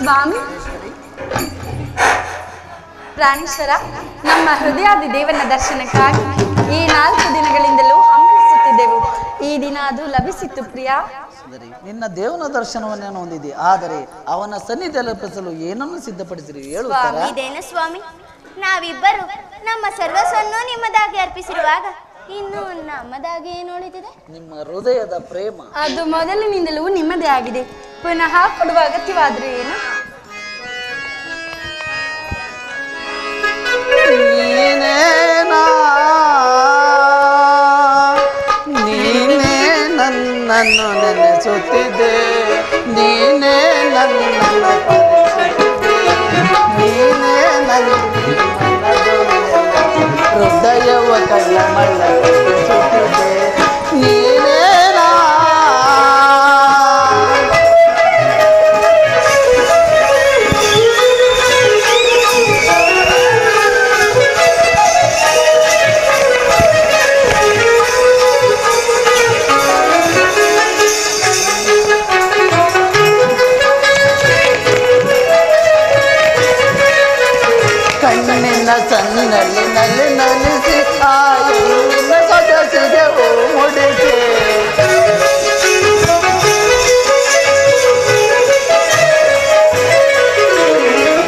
ಸ್ವಾಮಿ ಪ್ರಾಣೇಶ್ವರ, ನಮ್ಮ ಹೃದಯಾದಿ ದೇವನ ದರ್ಶನಕ್ಕಾಗಿ ಈ 4 ದಿನಗಳಿಂದಲೂ ಹಂಬಲಿಸುತ್ತಿದ್ದೆವು. ಈ ದಿನ ಅದು ಲಭಿಸಿತ್ತು ಪ್ರಿಯ. ನಿನ್ನ ದೇವನ ದರ್ಶನವನ್ನೇನು ಹೊಂದಿದೆ, ಆದರೆ ಅವನ ಸನ್ನಿಧಿ ತಲುಪಿಸಲು ಏನನ್ನು ಸಿದ್ಧಪಡಿಸಿರಿ ಹೇಳು. ಇದೇನು ಸ್ವಾಮಿ, ನಾವಿಬ್ಬರು ನಮ್ಮ ಸರ್ವಸ್ವವನ್ನು ನಿಮ್ಮದಾಗಿ ಅರ್ಪಿಸಿರುವಾಗ ಇನ್ನು ನಮ್ಮದಾಗಿ ಏನು ಉಳಿದಿದೆ? ನಿಮ್ಮ ಹೃದಯದ ಪ್ರೇಮ ಅದು ಮೊದಲಿನಿಂದಲೂ ನಿಮ್ಮದೇ ಆಗಿದೆ. ಪುನಃ ಕೊಡುವ ಅಗತ್ಯವಾದ್ರೆ ಏನು? ನೀನೇ ನನ್ನನ್ನು ನೆನೆಸುತ್ತಿದ್ದೆ, ನೀನೇ ನನ್ನನ್ನು ನೀನೇ ನನ್ನ ಹೃದಯವ ಕಳ್ಳ ಮಳ್ಳ ಸುತ್ತಿದ್ದೆ, ನೀನೇ ಕಣ್ಣಿನ ಸನ್ನಲ್ಲಿ ನಲ್ಲಿ ನಲಿಸಿ ಆಯಿನ ಸೊಗಸಿಗೆ ಹೂ ಮುಡಿಸಿ,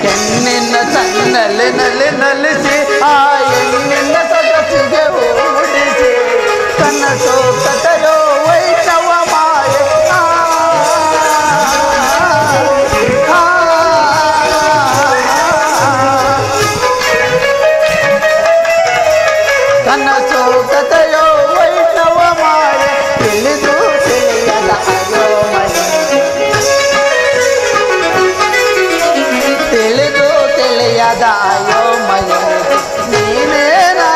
ಕಣ್ಣಿನ ಸನ್ನಲ್ಲಿ ನಲ್ಲಿ ನಲಿಸಿ ಆಯಿನ ಸೊಗಸಿಗೆ ಹೂ ಮುಡಿಸಿ, ಕನಸು ಕಥೆಯೋ ವೈಷ್ಣವ ಮಾಯೆ ಕನಸು ಕಥೆಯೋ ವೈಷ್ಣವ ಮಾಯೆ, ತಿಳಿದು ತಿಳಿಯದ ಅಯೋಮಯ, ತಿಳಿದು ತಿಳಿಯದ ಅಯೋಮಯ ನೀನೇನಾ.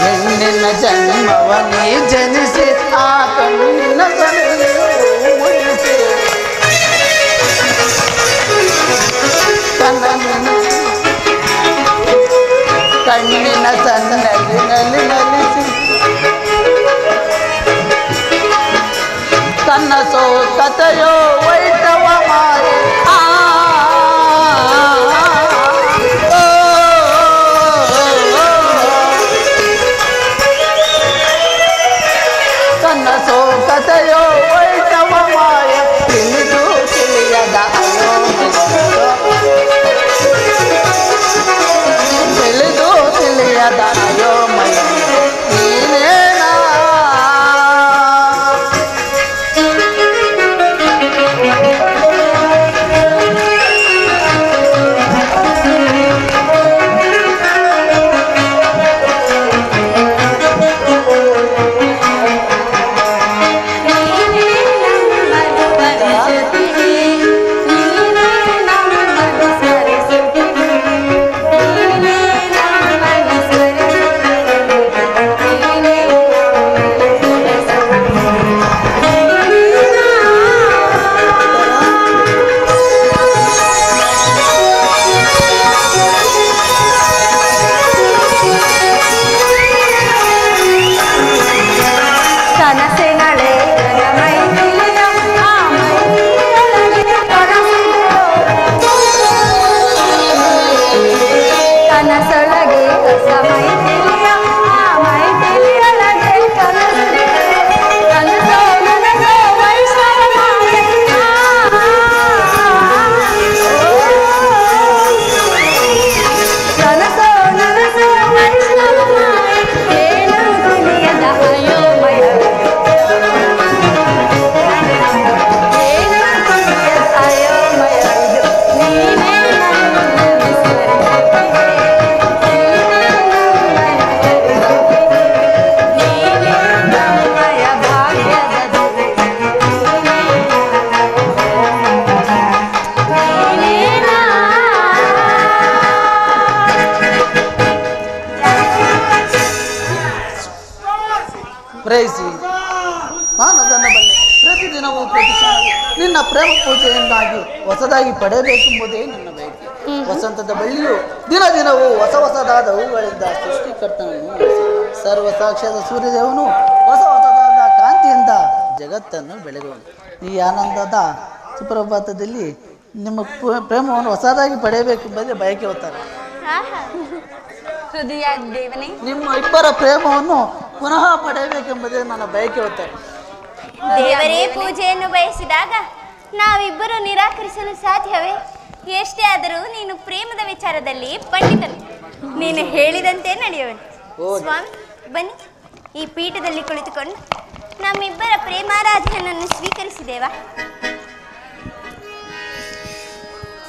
ಹೆಣ್ಣಿನ ಜನ್ಮವನೇ ಜನಿಸಿ ಆ ಕಣ್ಣಿನ ಸನ್ನಿಧಿಯು ಮುಡಿಸಿ, ಕಣ್ಣಿನ ಸನ್ನಲ್ಲಿ ನಲಿಸಿ, ಕನಸೋ ಕಥೆಯೋ ವೈಷ್ಣವ ಮಾಯೆ ಕನಸೋ ಕಥೆಯೋ ವೈಷ್ಣವ ಮಾಯ, ತಿಳಿದು ತಿಳಿಯದ ತಿಳಿದು ತಿಳಿಯದ ಅಯೋಮಯ ನೀನೇನಾ. ಪ್ರಯತ್ನಿಸಿ ನಾನು ಅದನ್ನು ಬಲ್ಲೆ. ಪ್ರತಿದಿನವೂ ಪ್ರತಿ ಕ್ಷಣವೂ ನಿನ್ನ ಪ್ರೇಮ ಪೂಜೆಯಿಂದಾಗಿ ಹೊಸದಾಗಿ ಪಡೆಯಬೇಕೆಂಬುದೇ ನನ್ನ ಬಯಕೆ. ವಸಂತದ ಬಳ್ಳಿಯು ದಿನ ದಿನವೂ ಹೊಸದಾದ ಹೂಗಳಿಂದ ಸೃಷ್ಟಿಕರ್ತನನ್ನು ಸರ್ವ ಸಾಕ್ಷಾದ ಸೂರ್ಯದೇವನು ಹೊಸದಾದ ಕಾಂತಿಯಿಂದ ಜಗತ್ತನ್ನು ಬೆಳಗುವನು. ಈ ಆನಂದದ ಸುಪ್ರಭಾತದಲ್ಲಿ ನಿಮ್ಮ ಪ್ರೇಮವನ್ನು ಹೊಸದಾಗಿ ಪಡೆಯಬೇಕೆಂಬುದೇ ಬಯಕೆ ಹೊತ್ತಾರೆ. ಹೃದಯ ದೇವನೇ, ನಿಮ್ಮ ಇಬ್ಬರ ಪ್ರೇಮವನ್ನು ಪುನಃ ಪಡೆಯಬೇಕೆಂಬುದೇ ನನ್ನ ಬಯಕೆ ಹೊತ್ತಾರೆ. ದೇವರೇ ಪೂಜೆಯನ್ನು ಬಯಸಿದಾಗ ನಾವಿಬ್ಬರು ನಿರಾಕರಿಸಲು ಸಾಧ್ಯವೇ? ಎಷ್ಟೇ ಆದರೂ ನೀನು ಪ್ರೇಮದ ವಿಚಾರದಲ್ಲಿ ಪಂಡಿತನು. ನೀನು ಹೇಳಿದಂತೆ ನಡೆಯುವನು. ಸ್ವಾಮಿ ಬನ್ನಿ, ಈ ಪೀಠದಲ್ಲಿ ಕುಳಿತುಕೊಂಡು ನಮ್ಮಿಬ್ಬರ ಪ್ರೇಮಾರಾಧನೆಯನ್ನು ಸ್ವೀಕರಿಸಿದೇವಾ?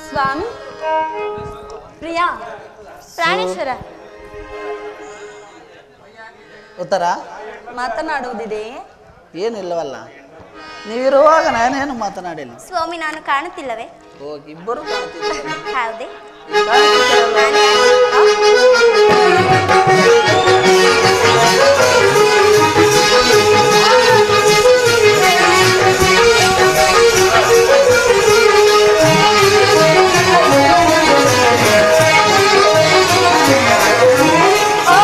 ಸ್ವಾಮಿ, ಪ್ರಿಯಾ, ಪ್ರಾಣೇಶ್ವರ, ಉತ್ತರ ಮಾತನಾಡುವುದಿದೆಯೇ? ಏನಿಲ್ಲವಲ್ಲ, ನೀವಿರುವಾಗ ನಾನೇನು ಮಾತನಾಡಿಲ್ಲ. ಸ್ವಾಮಿ, ನಾನು ಕಾಣುತ್ತಿಲ್ಲವೇ? ಹೋಗಿ ಇಬ್ಬರು ಕಾಣುತ್ತಿದ್ದೀರಲ್ಲ. ಹೌದೇ? ಆ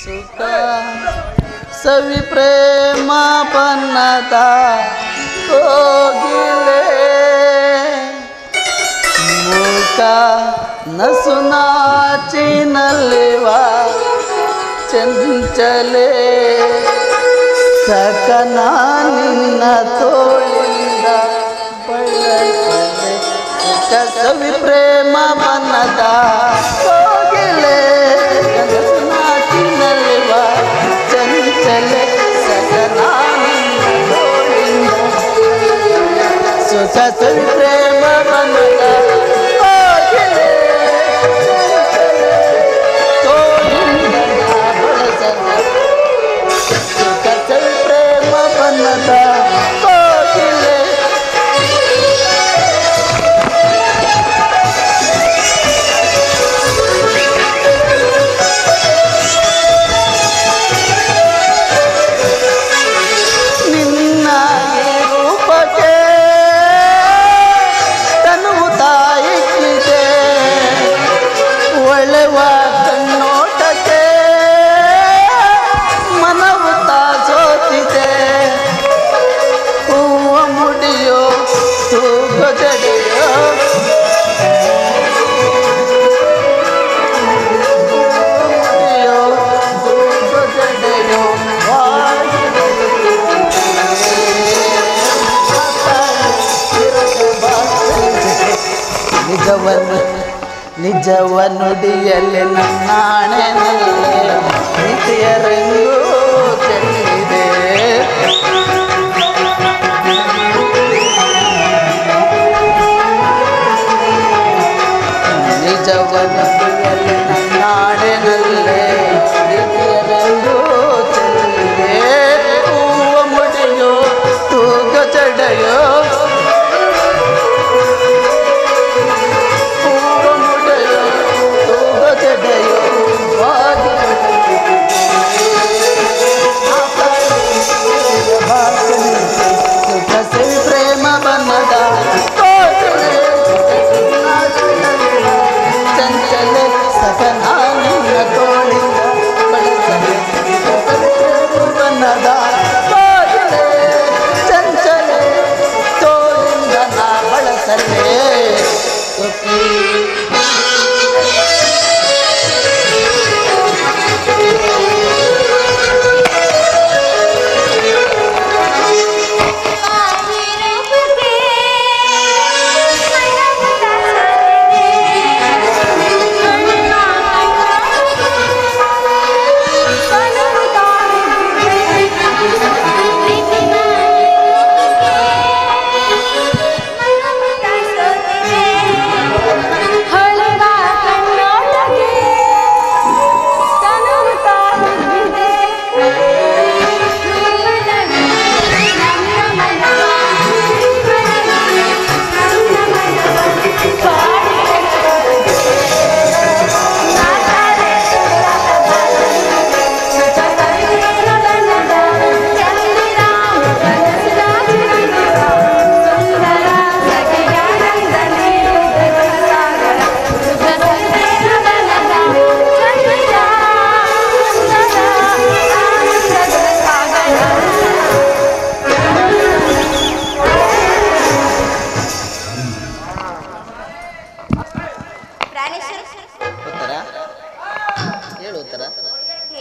ಸುಖ ಸವಿ ಪ್ರೇಮ ಬನ್ನದ ಕೋಗಿಲೆ ಮೂಕ ನಸು ನಾಚಿನಲ್ಲಿವ ಚಂಚಲೆ ಸಕನ ನಿನ್ನ ತೋಳಿಂದ ಬಳಸಲೆ ಸುಖ ಸವಿ ಪ್ರೇಮ ಬನ್ನದ ಕೋಗಿಲೆ ನಸು ನಾಚಿನಲ್ಲಿವ ಚಂಚಲೆ ಸಕನ ನಿನ್ನ ತೋಳಿಂದ ಸುಖ ಸವಿ ಪ್ರೇಮ ಬನ್ನದ ಕೋಗಿಲೆ ತೋಳಿಂದ ಬಳಸಲೆ ಸುಖ ಸವಿ ಪ್ರೇಮ ಬನ್ನದ ಕೋಗಿಲೆ ನಿನ್ನ ಈ ರೂಪಕ್ಕೆ ತನುವು ತಾಯಿಕ್ಕಿದೆ ಒಳ್ಳೆವ ಕಣ್ಣೋಟಕ್ಕೆ ಮನವು ಸೋತಿದೆ ಹೂವ ಮುಡಿಯೋ ತೂಗ ಜಡೆಯೋ ಮುಡಿಯೋ ತೂಗ ಜಡೆಯೋ ನಿಜವ ನುಡಿಯಲ್ಲಿ ನನ್ನಾಣೆನಲ್ಲೇ ನಿತ್ಯ ರಂಗು ಚೆಲ್ಲಿದೆ ನಿಜವ ನುಡಿಯಲ್ಲಿ ನನ್ನಾಣೆನಲ್ಲೇ ನಿತ್ಯ ರಂಗು ಚೆಲ್ಲಿದೆ ಹೂವ ಮುಡಿಯೋ ತೂಗ ಜಡೆಯೋ ಸವಿ ಪ್ರೇಮ ಬನ್ನದ ಚಂಚಲೆ ಸಕನ ನಿನ್ನ ತೋಳಿಂದ ಬಳಸಲೆ ಬನ್ನದ ಚಂಚಲೆ ತೋಳಿಂದ ನಾ ಬಳಸಲೆ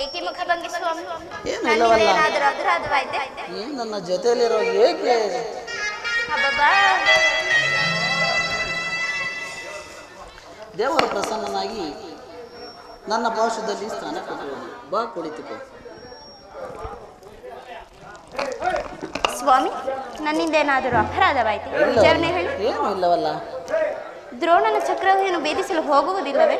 ಏಕೆ ಮುಖಭಂಗಿ ಸ್ವಾಮಿ? ಏನು ಇಲ್ಲವಲ್ಲ ಏನಾದರೂ ಅಪರಾಧವಾಯ್ತೆ? ಏನು ನನ್ನ ಜೊತೆಯಲ್ಲಿರೋ ಹೇಗೆ ಅಬ್ಬಬ್ಬಾ. ದೇವರ ಪ್ರಸನ್ನನಾಗಿ ನನ್ನ ಪಾರ್ಶ್ವದಲ್ಲಿ ಸ್ಥಾನ ಕೊಟ್ಟಿರುವುದು ಬಾ ಕುಳಿತುಕೋ ಸ್ವಾಮಿ, ನನ್ನಿಂದ ಏನಾದರೂ ಅಪರಾಧವಾಯ್ತು? ವಿಚಾರಣೆ ಹೇಳಿ. ಏನು ಇಲ್ಲವಲ್ಲ. ದ್ರೋಣನ ಚಕ್ರವ್ಯೂಹವನ್ನು ಭೇದಿಸಲು ಹೋಗುವುದಿಲ್ಲವೇ?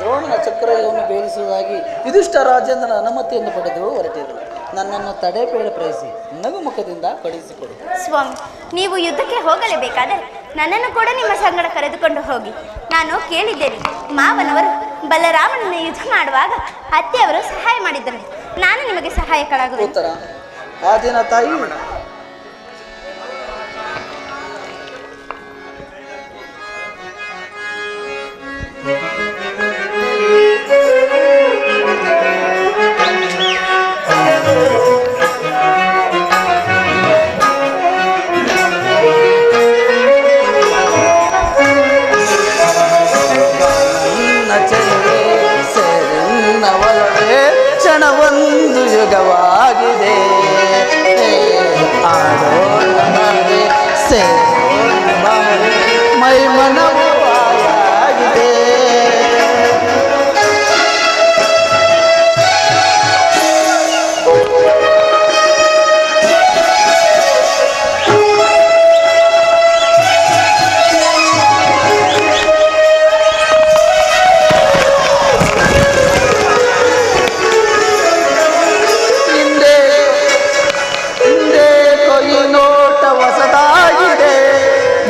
ದ್ರೋಣನ ಚಕ್ರವ್ಯೂಹವನ್ನು ಭೇದಿಸುವುದಾಗಿ ಯುಧಿಷ್ಠ ರಾಜೇಂದ್ರನ ಅನುಮತಿಯನ್ನು ಪಡೆದು ಹೊರಟಿರು. ನನ್ನನ್ನು ತಡೆಬೇಡ ಪ್ರಯತ್ನಿಸಿ ನಗು ಮುಖದಿಂದ ಕಳುಹಿಸಿಕೊಡು. ಸ್ವಾಮಿ, ನೀವು ಯುದ್ಧಕ್ಕೆ ಹೋಗಲೇಬೇಕಾದರೆ ನನ್ನನ್ನು ಕೂಡ ನಿಮ್ಮ ಸಂಗಡ ಕರೆದುಕೊಂಡು ಹೋಗಿ. ನಾನು ಕೇಳಿದ್ದೇನೆ, ಮಾವನವರು ಬಲರಾಮನನ್ನ ಯುದ್ಧ ಮಾಡುವಾಗ ಅತ್ತೆಯವರು ಸಹಾಯ ಮಾಡಿದ್ದರು. ನಾನು ನಿಮಗೆ ಸಹಾಯಕಳಾಗುವೆ. ಉತ್ತರ ಆ ದಿನ ತಾಯಿ ಕ್ಷಣವೊಂದು ಯುಗವಾಗಿದೆ. ಆಡೋಣ ಬಾರೆ, ಸೇರೋಣ ಬಾರೆ, ಮೈ ಮನವು ಆಗಿದೆ.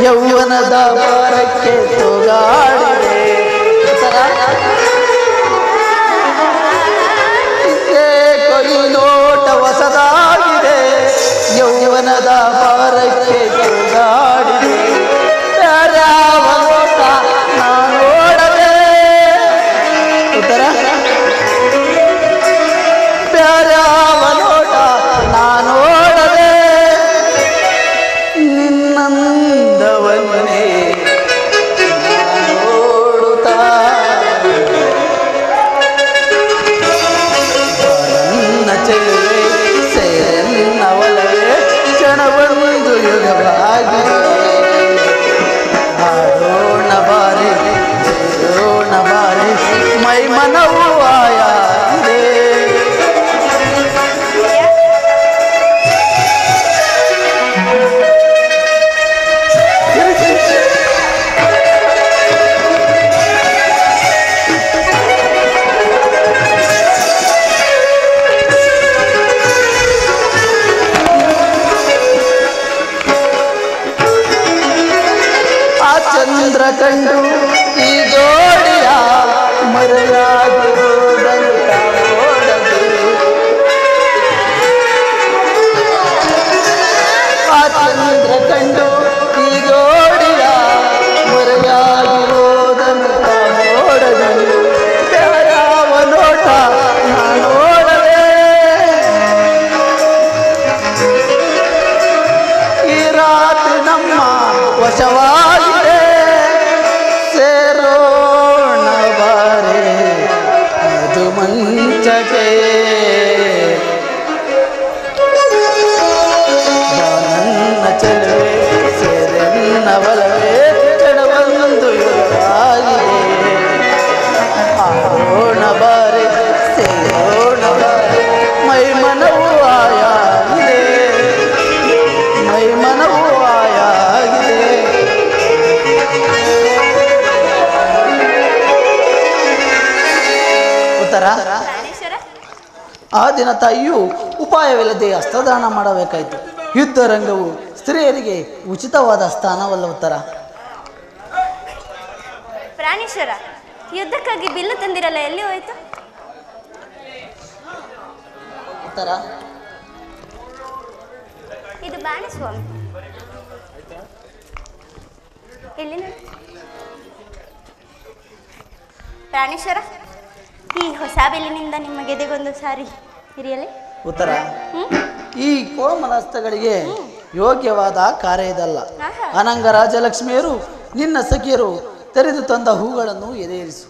ಯೌವನದ ಭಾರಕ್ಕೆ ತೂಗಾಡಿದೆ. ಕೊಯ್ನೋಟ ಹೊಸದಾಗಿದೆ, ಯೌವನದ ಭಾರಕ್ಕೆ ತೂಗಾಡಿದೆ. ಯಾರ್ಯಾವ ನೋಟ ನಾ ನೋಡದೆ, ಉತ್ತರ ಯಾರ್ಯಾವ ನೋಟ ನಾ ನೋಡದೆ, ನಿನ್ನಂದವನ್ನೇ ನೋಡುತ್ತಾ ನನ್ನ ಚೆಲುವೆ ಸೇರನ್ನ ಒಲವೇ ಕ್ಷಣವೊಂದು ಯುಗವಾಗಿದೆ. ಆಡೋಣ ಬಾರಿ, ಸೇರೋಣ ಬಾರಿ, ಮೈ ಮನವು ಆಯಾಗಿದೆ. ಚಂದ್ರ ಕಂಡು ಈ ಜೋಡಿಯ ಮರೆಯಾಗಿರುವುದಂತ ನೋಡದು. ಆ ಚಂದ್ರ ಕಂಡು ಈ ಜೋಡಿಯ ಮರೆಯಾಗಿರುವುದಂತ ನೋಡದು. ಯಾವ ನೋಟ ನಾ ನೋಡದೆ, ಈ ರಾತ್ರಿ ನಮ್ಮ ವಶವಾಗಿದೆ. ಸೇರೋಣ ಬಾರೆ ಮಧು ಮಂಚಕ್ಕೆ, ನನ್ನ ಚೆಲುವೆ ಸೇರನ್ನ ಒಲವೇ ಕ್ಷಣವೊಂದು ಯುಗವಾಗಿದೆ. ಆಡೋಣ ಬಾರೆ, ಸೇರೋಣ ಬಾರೆ, ಮೈ ಮನವು ಆಯಾಗಿದೆ, ಮೈ ಮನವು ಆಯಾಗಿದೆ. ಉತ್ತರ ಆ ದಿನ ತಾಯಿಯು ಉಪಾಯವಿಲ್ಲದೆ ಹಸ್ತದಾನ ಮಾಡಬೇಕಾಯಿತು. ಯುದ್ಧ ರಂಗವು ಸ್ತ್ರೀಯರಿಗೆ ಉಚಿತವಾದ ಸ್ಥಾನವಲ್ಲ. ಉತ್ತರ ಪ್ರಾಣೇಶ್ವರ, ಯುದ್ಧಕ್ಕಾಗಿ ಬಿಲ್ಲು ತಂದಿರಲ್ಲ, ಎಲ್ಲಿ ಹೋಯ್ತು? ಉತ್ತರ ಇದು ಬಾಣಿ ಸ್ವಾಮಿ, ಎಲ್ಲಿ ನೋಡಿ. ಪ್ರಾಣೇಶ್ವರ, ಈ ಹೊಸ ಬಿಲ್ಲಿನಿಂದ ನಿಮ್ಮ ಗೆದೆಗೊಂದು ಸಾರಿ ಹಿರಿಯಲೇ. ಉತ್ತರ ಈ ಕೋಮಲಸ್ತಗಳಿಗೆ ಯೋಗ್ಯವಾದ ಕಾರ್ಯ ಇದಲ್ಲ. ಅನಂಗ ರಾಜಲಕ್ಷ್ಮಿಯರು ನಿನ್ನ ಸಖಿಯರು ತೆರೆದು ತಂದ ಹೂಗಳನ್ನು ಎದೆಯಿರಿಸು.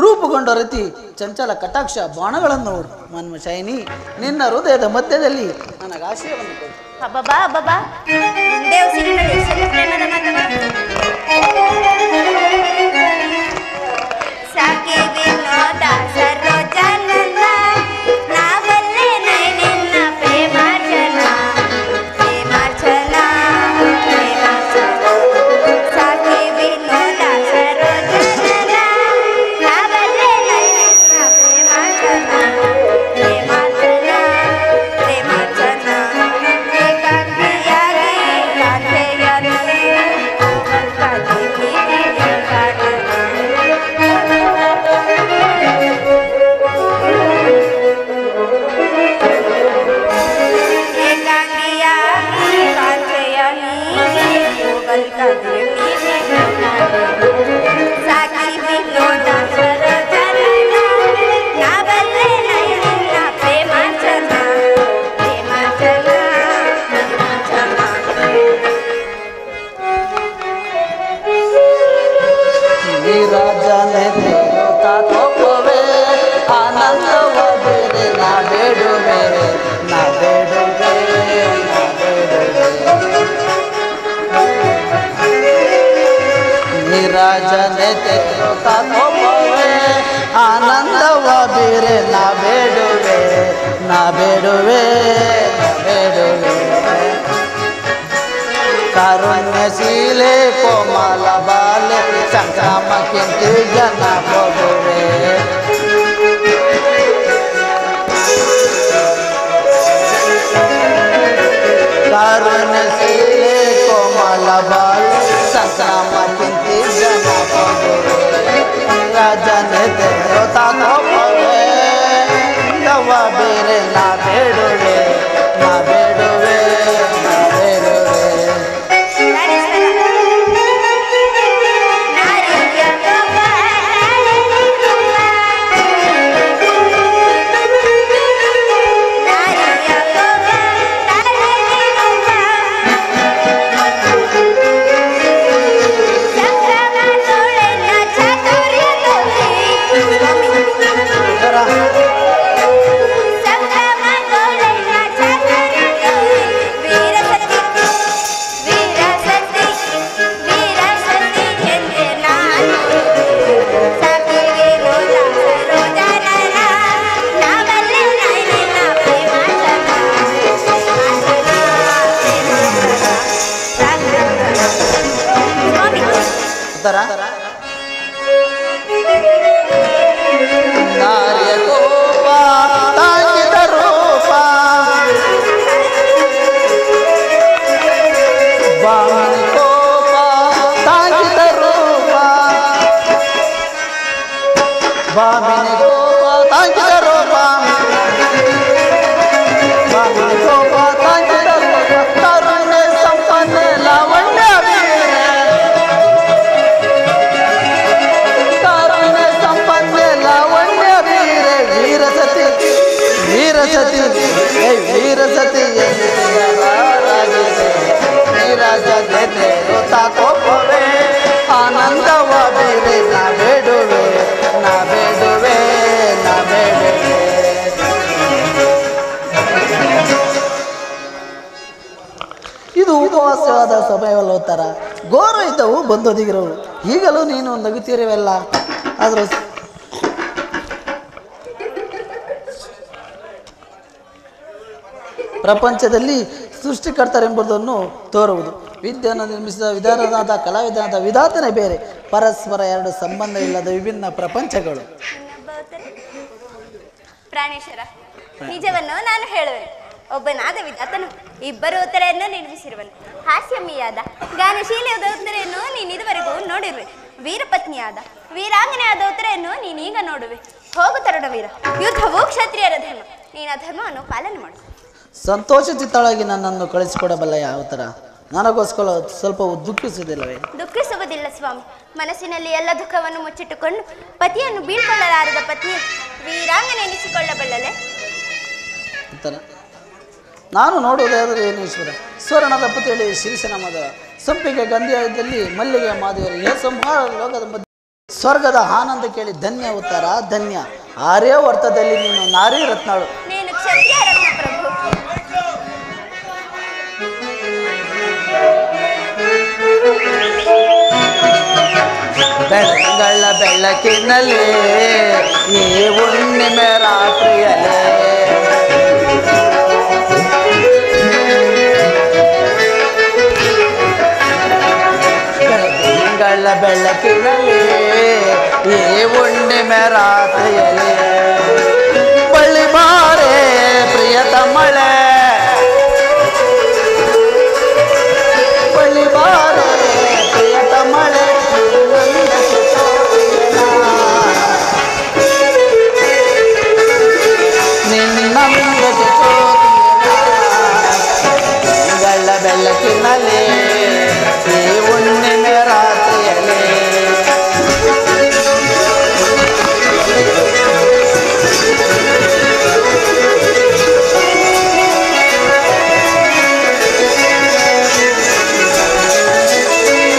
ರೂಪುಗೊಂಡ ರೀತಿ ಚಂಚಲ ಕಟಾಕ್ಷ ಬಾಣಗಳನ್ನು ನೋಡು. ಮನ್ಮಶೈನಿ, ನಿನ್ನ ಹೃದಯದ ಮಧ್ಯದಲ್ಲಿ ನನಗೆ ಆಶಯವನ್ನು ಕೊಡು. ಅಬ್ಬಬ್ಬಾ ಅಬ್ಬಬ್ಬಾ, ಮುಂದೆ ಉಸಿರಿನಲ್ಲಿ ಪ್ರೇಮದ ಮಾತುಗಳು. ಸಾಕೆ ವಿನೋದ ಸರೋಜನಂದ, ನಾವಲ್ಲೇ ನಿನ್ನ ಪ್ರೇಮಾರ್ಚನ, ಪ್ರೇಮಾರ್ಚನ, ಪ್ರೇಮಾರ್ಚನ. ಸಾಕೆ ವಿನೋದ ಸರೋಜನಂದ, ನಾವಲ್ಲೇ ನಿನ್ನ ಪ್ರೇಮಾರ್ಚನ, ಪ್ರೇಮಾರ್ಚನ, ಪ್ರೇಮಾರ್ಚನ. ಏಕಾಂಗಿಯಾಗಿ ಕಾಂತೆಯನ್ನು ಕಲ್ಪನೆ ತೇರುತ್ತಾ ಕೋಪವೇ ಆನಂದವ ಬೇರೆ ನಾ ಬೇಡುವೆ ನಾ ಬೇಡುವೆ ನಾ ಬೇಡುವೆ ಕಾರುಣ್ಯಶೀಲೆ ಕೋಮಲ ಬಾಲೆ ಸಂಕ್ರಾಮಕ್ಕಿಂತ ಜನ ಹೋಗುವೆ ಕಾರುಣ್ಯಶೀಲೆ ಕೋಮಲ ಬಾಲೆ ಸಂಕ್ರಾಮಕ್ಕಿಂತ ಜನ ಹೋಗುವೆ ರಾಜನೇ ತೇರುತ್ತಾ ಕೋಪವೇ ದವ ಬೇರೆ ನಾ ಬೇಡುವೆ ನಾ ಬೇಡುವೆ ನಾ ಬೇಡುವೆ ನಾರ್ಯ ಕೋಪ ತಾಗಿದ ರೂಪ ಬಾಮನ ಕೋಪ ತಾಗಿದ ರೂಪ ಬಾಮಿನ ಕೋಪ ತಾಗಿದ ರೂಪ ಬಾಮಿನ ಕೋಪ ತಾಗಿದ ರೂಪ ಕರುಣೆ ಸಂಪನ್ನ ಲಾವಣ್ಯ ವೀರಸತಿ ವೀರಸತಿ ನೀರಾಜತೆ ರೋತಾ ಕೋಪವೇ ಆನಂದವ ಬೇರೆ ನಾ ಬೇಡುವೆ ನಾ ಬೇಡುವೆ ನಾ ಬೇಡುವೆ ಇದು ಉಪವಾಸವಾದ ಸಮಯವಲ್ಲ ಉತ್ತರ ಘೋರ ಇದ್ದವು ಬಂದೊದಗಿರೋರು ಈಗಲೂ ನೀನು ನಗುತ್ತಿರುವೆಲ್ಲ ಆದರೂ ಪ್ರಪಂಚದಲ್ಲಿ ಸೃಷ್ಟಿಕರ್ತರೆಂಬುದನ್ನು ತೋರುವುದು ವಿದ್ಯೆಯನ್ನು ನಿರ್ಮಿಸಿದ ವಿಧಾನದ ಕಲಾವಿಧಾನದ ವಿಧಾತನೇ ಬೇರೆ ಪರಸ್ಪರ ಎರಡು ಸಂಬಂಧವಿಲ್ಲದ ವಿಭಿನ್ನ ಪ್ರಪಂಚಗಳು ಪ್ರಾಣೇಶ್ವರ ನಿಜವನ್ನು ನಾನು ಹೇಳುವೆ ಒಬ್ಬನಾದ ವಿಧಾತನು ಇಬ್ಬರು ಉತ್ತರೆಯನ್ನು ನಿರ್ಮಿಸಿರುವನು ಹಾಸ್ಯಮೀಯಾದ ಗಾನಶೀಲಿಯಾದ ಉತ್ತರೆಯನ್ನು ನೀನು ಇದುವರೆಗೂ ನೋಡಿರುವೆ ವೀರಪತ್ನಿಯಾದ ವೀರಾಂಗನೆಯಾದ ಉತ್ತರೆಯನ್ನು ನೀನೀಗ ನೋಡುವೆ ಹೋಗು ತರುಣ ವೀರ ಯುದ್ಧವು ಕ್ಷತ್ರಿಯರ ಧರ್ಮ ನೀನು ಆ ಧರ್ಮವನ್ನು ಪಾಲನೆ ಮಾಡು ಸಂತೋಷ ಚಿತ್ತಳಾಗಿ ನನ್ನನ್ನು ಕಳಿಸಿಕೊಡಬಲ್ಲ ಯಾವ ಥರ ನನಗೋಸ್ಕರ ಸ್ವಲ್ಪ ದುಃಖಿಸುವುದಿಲ್ಲವೇ ದುಃಖಿಸುವುದಿಲ್ಲ ಸ್ವಾಮಿ ಮನಸ್ಸಿನಲ್ಲಿ ಎಲ್ಲ ದುಃಖವನ್ನು ಮುಚ್ಚಿಟ್ಟುಕೊಂಡು ಪತಿಯನ್ನು ಬೀಳ್ಕೊಳ್ಳಲಾರದ ಪತ್ನಿ ವೀರಾಂಗನೆ ಎನಿಸಿಕೊಳ್ಳಬಲ್ಲಲೆ ಉತ್ತರ ನಾನು ನೋಡುವುದಾದರೆ ಏನೇಶ್ವರ ಸ್ವರ್ಣದ ಪತಿಯಲ್ಲಿ ಶಿರಿಸನ ಮದ ಸಂಪಿಗೆ ಗಂಧಿಯಾದಲ್ಲಿ ಮಲ್ಲಿಗೆ ಮಾಧುವರಿ ಸಂಹಾರ ಲೋಕದ ಮಧ್ಯೆ ಸ್ವರ್ಗದ ಆನಂದ ಕೇಳಿ ಧನ್ಯ ಉತ್ತರ ಧನ್ಯ ಆರ್ಯ ಅರ್ಥದಲ್ಲಿ ನೀನು ನಾರಿ ರತ್ನಾಳು ನೀನು ಕ್ಷತ್ರಿಯ ರತ್ನ ಪ್ರಭು ಬೆಳಗಳ ಬೆಳಕಿನಲ್ಲಿ ಈ ಹುಣ್ಣಿಮೆ ರಾತ್ರಿಯಲ್ಲೇ ಬೆಳಗಳ ಬೆಳಕಿನಲ್ಲಿ ಈ ಹುಣ್ಣಿಮೆ ರಾತ್ರಿಯಲ್ಲೇ ಬಳ್ಳಿ ಬಾರೆ ಪ್ರಿಯತಮಳೆ ಬಳ್ಳಿ ಬಾರೆ ಪ್ರಿಯತಮಳೆ ಬೆಳಕಿನಲ್ಲಿ ಈ ಹುಣ್ಣಿಮೆ ರಾತ್ರಿಯಲ್ಲಿ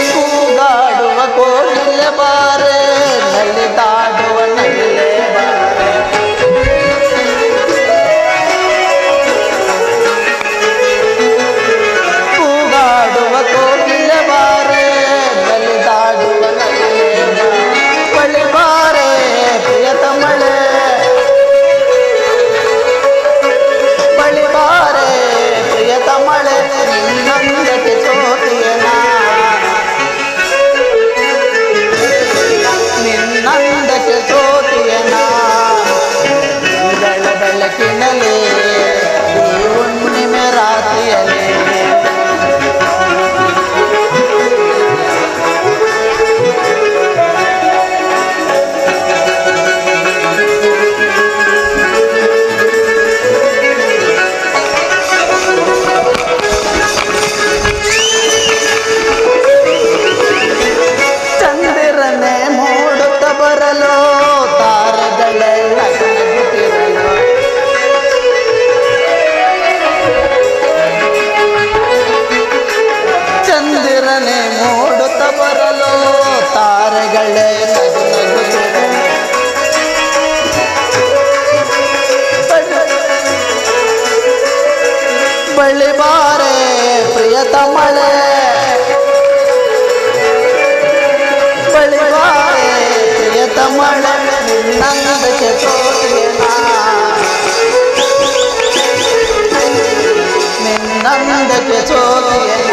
ಕೂಗಾಡುವ ಕೋಗಿಲೆ ಬಾರೆ ನಲಿದಾಡುವ ನವಿಲೆ ಬಾರೆ ಕೂಗಾಡುವ ಬಳ್ಳಿ ಬಾರೆ ಪ್ರಿಯತಮಳೆ ಬಳ್ಳಿ ಬಾರೆ ಪ್ರಿಯತಮಳೆ ನಿನ್ನಂದಕ್ಕೆ ನಿನ್ನಂದಕ್ಕೆ ಸೋತಿಯನ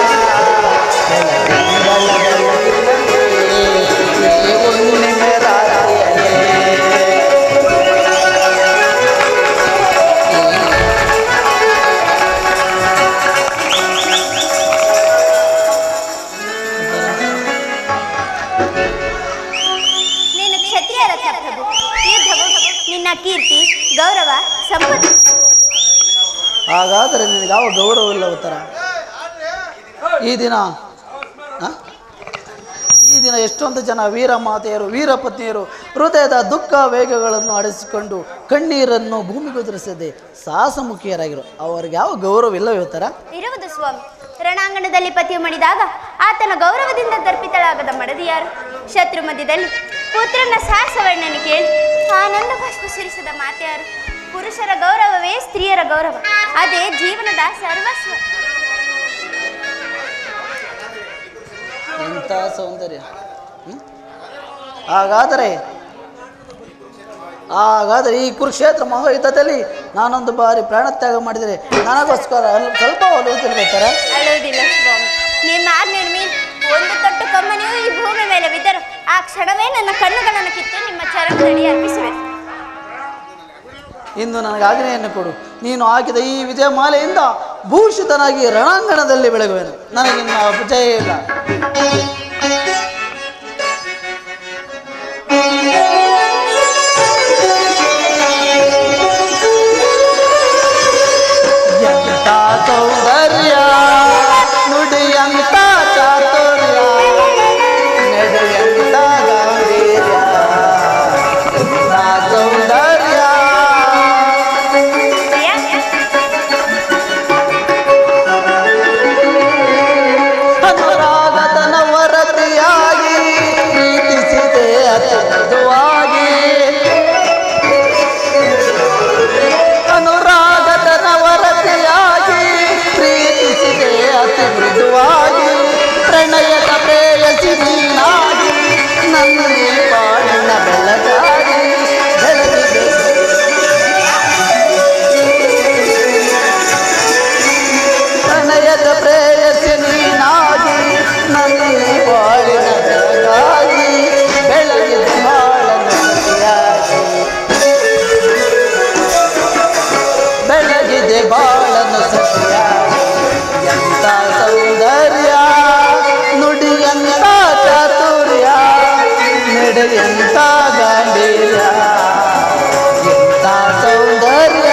ಹುಣ್ಣಿಮೆ ರಾತ್ರಿಯೇ ನೀನು ಕ್ಷತ್ರಿಯ ರತ್ನ ಪ್ರಭು. ಯುದ್ಧವು ನಿನ್ನ ಕೀರ್ತಿ ಗೌರವ ಸಂಪತ್ತು. ಹಾಗಾದರೆ ನಿನಗೆ ಯಾವ ಗೌರವವಿಲ್ಲ ಉತ್ತರ. ಈ ದಿನ ಎಷ್ಟೊಂದು ಜನ ವೀರ ಮಾತೆಯರು ವೀರಪತ್ನಿಯರು ಹೃದಯದ ದುಃಖ ವೇಗಗಳನ್ನು ಅಡಿಸಿಕೊಂಡು ಕಣ್ಣೀರನ್ನು ಭೂಮಿಗುದುರಿಸದೆ ಸಾಹಸಮುಖಿಯರಾಗಿರು. ಅವರಿಗೆ ಯಾವ ಗೌರವವಿಲ್ಲವೇ ಉತ್ತರ? ಇರುವುದು ಸ್ವಾಮಿ. ರಣಾಂಗಣದಲ್ಲಿ ಪತಿಯು ಮಡಿದಾಗ ಆತನ ಗೌರವದಿಂದ ದರ್ಪಿತಳಾಗದ ಮಡದಿ ಯಾರು? ಶತ್ರು ಮಧ್ಯದಲ್ಲಿ ಪುತ್ರನ ಸಾಹಸವರ್ಣನೆ ಕೇಳಿ ಆನಂದ ಬಾಷ್ಪ ಸುರಿಸದ ಮಾತೆಯಾರು? ಪುರುಷರ ಗೌರವವೇ ಸ್ತ್ರೀಯರ ಗೌರವ, ಅದೇ ಜೀವನದ ಸರ್ವಸ್ವ. ಎಂಥ ಸೌಂದರ್ಯ! ಹಾಗಾದರೆ ಈ ಕುರುಕ್ಷೇತ್ರ ಮಹಾಯುದ್ಧದಲ್ಲಿ ನಾನೊಂದು ಬಾರಿ ಪ್ರಾಣತ್ಯಾಗ ಮಾಡಿದರೆ ನನಗೋಸ್ಕರ ಸ್ವಲ್ಪ ಒಲುತ್ತಿರ್ಬೇಕಾರೆ? ಅಳುವುದಿಲ್ಲ ಸ್ವಾಮಿ. ನಿಮ್ಮ ಆಜ್ಞೆಯ ಮೇಲೆ ಒಂದು ತೊಟ್ಟು ಕಮ್ಮನೆಯೂ ಈ ಭೂಮಿ ಮೇಲೆ ಬಿದ್ದರು ಆ ಕ್ಷಣವೇ ನನ್ನ ಕಣ್ಣುಗಳನ್ನು ಕಿತ್ತು ನಿಮ್ಮ ಚರಣದಲ್ಲಿ ಅರ್ಪಿಸುವೆ. ಇಂದು ನನಗೆ ಆಜ್ಞೆಯನ್ನು ಕೊಡು. ನೀನು ಹಾಕಿದ ಈ ವಿಜಯಮಾಲೆಯಿಂದ ಭೂಷಿತನಾಗಿ ರಣಾಂಗಣದಲ್ಲಿ ಬೆಳಗುವೆನು. ನನಗಿನ್ನ ಜಯ ಇಲ್ಲ. ಎಂತ ಸೌಂದರ್ಯ ನುಡಿಯಂತ ಚಾತುರ್ಯ ನಡೆಯಂತ ಗಾಂಭೀರ್ಯ ಎಂತ ಸೌಂದರ್ಯ ಅನುರಾಗತನ ವರದಿಯಾಗಿ ಪ್ರೀತಿಸಿದೆ ಅತಿ ಮೃದುವಾಗಿ ಅನುರಾಗತನ ವರದಿಯಾಗಿ ಪ್ರೀತಿಸಿದೆ ಅತಿ ಮೃದುವಾಗಿ ಪ್ರಣಯದ ಪ್ರೇಯಸಿ ನೀನಾಗಿ ನನ್ನೇ ಬಾಳಿನ ಬೆಳಗಾಗಿ ಬೆಳಗಿದೆ ಪ್ರಣಯದ ಪ್ರೇಯಸಿ ನೀನಾಗಿ ನನ್ನೇ ಬಾಳಿನ ಬೆಳಗಾಗಿ ಬೆಳಗಿದೆ ಬಾಳನ ಸತಿಯಾಗಿ ಬೆಳಗಿದೆ ಬಾಳನ ಸತಿಯಾಗಿ ಎಂತ ಸೌಂದರ್ಯ ನುಡಿಯಂತ ಚಾತುರ್ಯ ನಡೆಯಂತ ಗಾಂಭೀರ್ಯ ಎಂತ ಸೌಂದರ್ಯ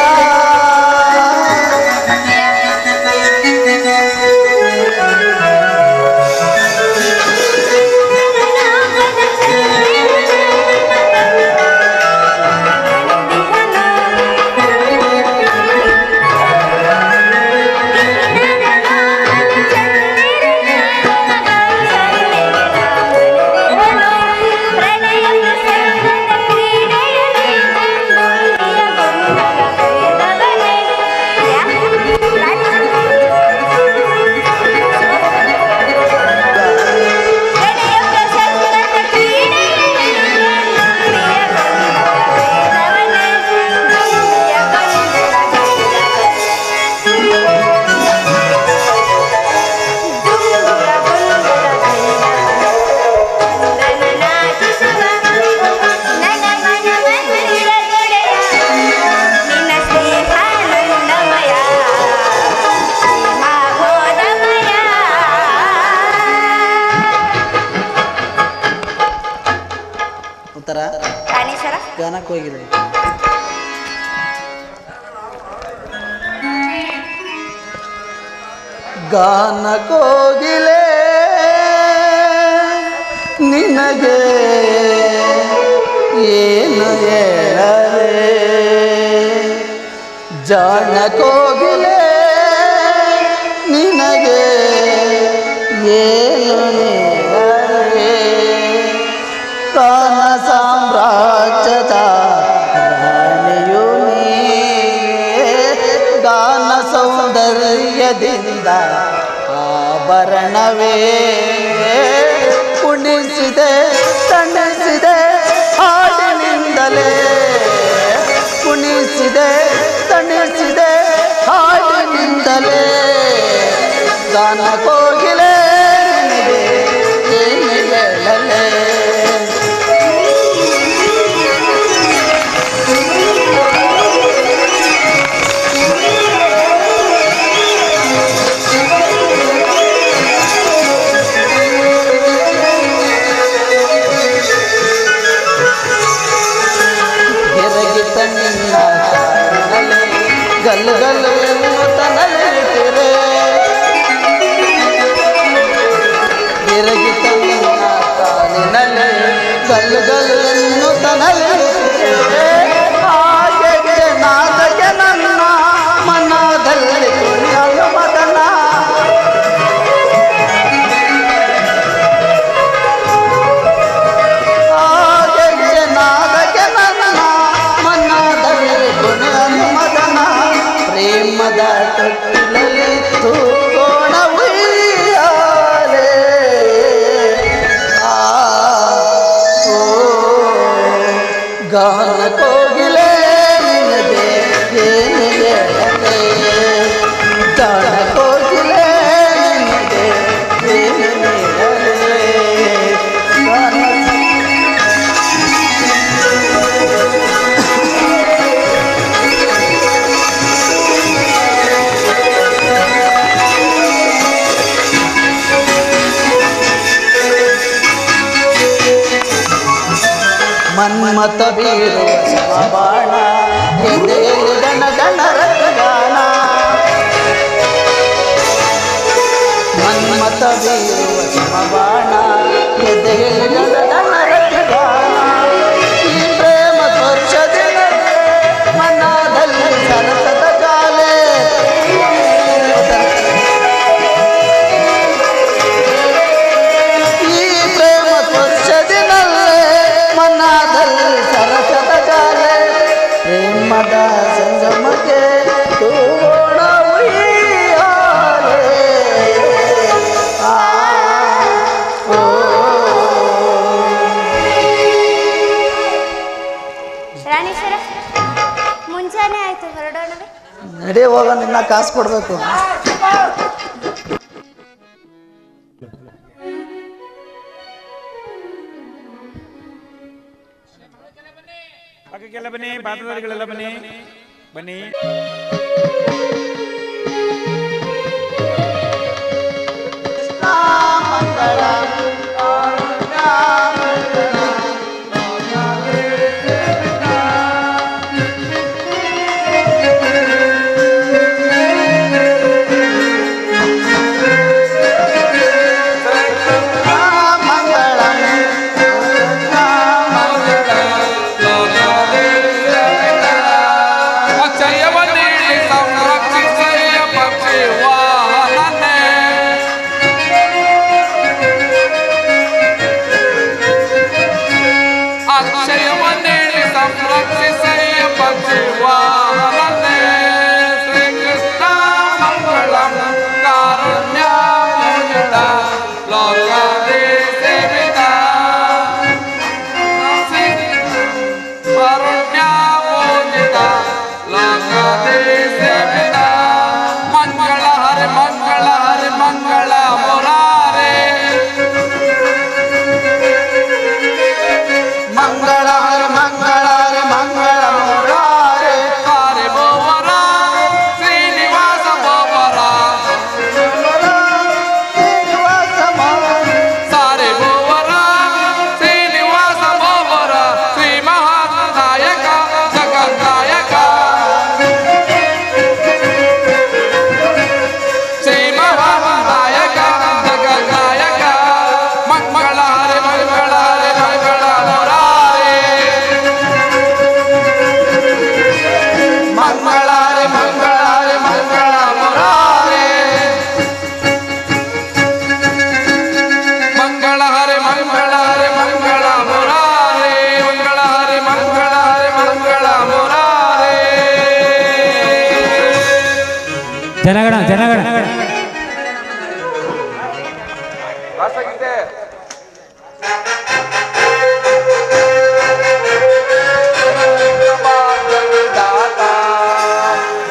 ಉತ್ತರ ಪ್ರಾಣೇಶ್ವರ ಗಾನಕ್ಕೆ ಹೋಗಿದೆ. ಗಾನ ಕೋಗಿಲೆ ನಿನಗೆ ಏನು ಹೇಳಲೆ ಜಾಣ ಕೋಗಿಲೆ ನಿನಗೆ ಏನು ಹೇಳಲೆ ಕಾನ ಸಾಮ್ರಾಜ್ಯದ ರಾಣಿಯು ನೀ ಗಾನ ಸೌಂದರ್ಯ ಭಾಗ್ಯದಿಂದ ಆಭರಣವೇ ಕುಣಿಸಿದೆ ತಣಿಸಿದೆ ಹಾಡಿನಿಂದಲೇ ಕುಣಿಸಿದೆ ತಣಿಸಿದೆ ಹಾಡಿನಿಂದಲೇ ಗಾನ ಕೋಗಿಲೆ ನಿನಗೆ ಏನು ಹೇಳಲೇ ಗಲ್ ಗಲ್ ಎನ್ನುತ್ತನಲಿಟ್ಟಿರೆ ಎರಗಿ ತನ್ನ ಕಾಲಿನಲ್ಲಿ ಗಲ್ ಗಲ್ ಎನ್ನುತ್ತನಲಿಟ್ಟಿರೆ ಹಾಗೆ ನಾದಗೆ ನನ್ನ ಮನದಲ್ಲಿ ಕುಣಿಯಲು ಮದನ ಹಾಗೆ ನಾದಗೆ ನನ್ನ ಮನದಲ್ಲಿ ಕುಣಿಯಲು ಮದನ ಪ್ರೇಮದ ತೊಟ್ಟಿಲಲ್ಲಿ ತೂಗೋಣ ಉಯ್ಯಾಲೆ ಗಾನ ಕೋಗಿಲೆ ನಿನಗೆ ಏನು ಹೇಳಲೇ ಗಾನ ಕೋಗಿಲೆ ನಿನಗೆ ಏನು ಹೇಳಲೇ ಮನ್ಮತ ಬೀರುವ ಸಮಬಾಣ ಎದೆಯಲ್ಲಿ ಗಣ ಗಣ ರಕ್ತಗಾನ ಮನ್ಮತ ಬೀರುವ ಸಮಬಾಣ ಎದೆಯಲ್ಲಿ ಗಣ ಗಣ ರಕ್ತಗಾನ ಈ ಪ್ರೇಮ ಸ್ಪರ್ಶದಿಂದ ಮನದಲ್ಲಿ ಸರಸದ ಜಾಲೆ ಈ ಪ್ರೇಮ ಸ್ಪರ್ಶದಿನಲ್ಲೇ ಮನದಲ್ಲಿ ಸರಸದ ಜಾಲೆ ಪ್ರೇಮದ ಸಂಗಮಕ್ಕೆ ತೂಗೋಣ ಉಯ್ಯಾಲೆ ರಾಣೇಶ್ವರ ಮುಂಜಾನೆ ಆಯ್ತು, ಹೊರಡೋಣವೇ? ನಡಿ ಹೋಗ, ನಿನ್ನ ಕಾಸು ಕೊಡ್ಬೇಕು. ಪಕ್ಕಕ್ಕೆಲ್ಲ ಬನ್ನಿ, ಪಾತ್ರಧಾರಿಗಳೆಲ್ಲ ಬನ್ನಿ ಬನ್ನಿ. ಆಶ್ಚರ್ಯವನ್ನೇ ಜನಗಣ ಜನಗಣ ರಾಷ್ಟ್ರಗೀತೆ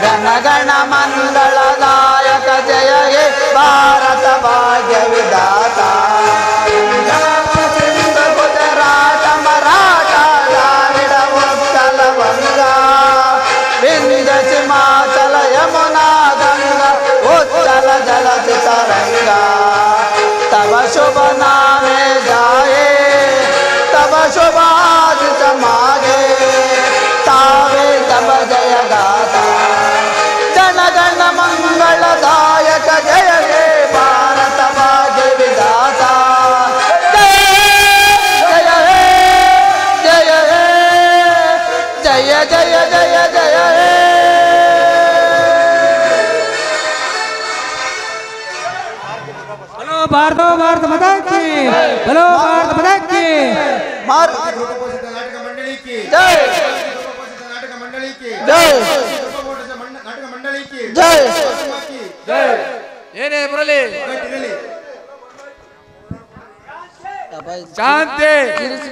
ಜನಗಣ ಮಂಗಳದಾಯಕ ಜಯ ಹೇ ಭಾರತ ಭಾಗ್ಯ ವಿಧಾತ ಸಿಂಧು ಗುಜರಾಟ ಮರಾಠ ದ್ರಾವಿಡ ಉತ್ಕಲ ಬಂಗ ವಿಂಧ್ಯ ಹಿಮಾಚಲ ಯಮುನಾ ಗಂಗಾ ಉಚ್ಚಲ ಜಲಧಿ ತರಂಗ तब शुभ नामे जाए तब शुभादित मागे तावे तब जय गाता जन गण मंगलदायक जय हे भारत भाग्य विधाता जय हे जय हे जय जय जय जय हे ಭಾರತ ಭಾರತ ಮಾತಾ ಕಿ बोलो ಭಾರತ ಮಾತಾ ಕಿ मार नाटक मंडली की जय नाटक मंडली की जय नाटक मंडली की जय ಜೈ ಏನೇ ಬರಲಿ ಇರಲಿ ಶಾಂತಿ ಇರಿಸಿ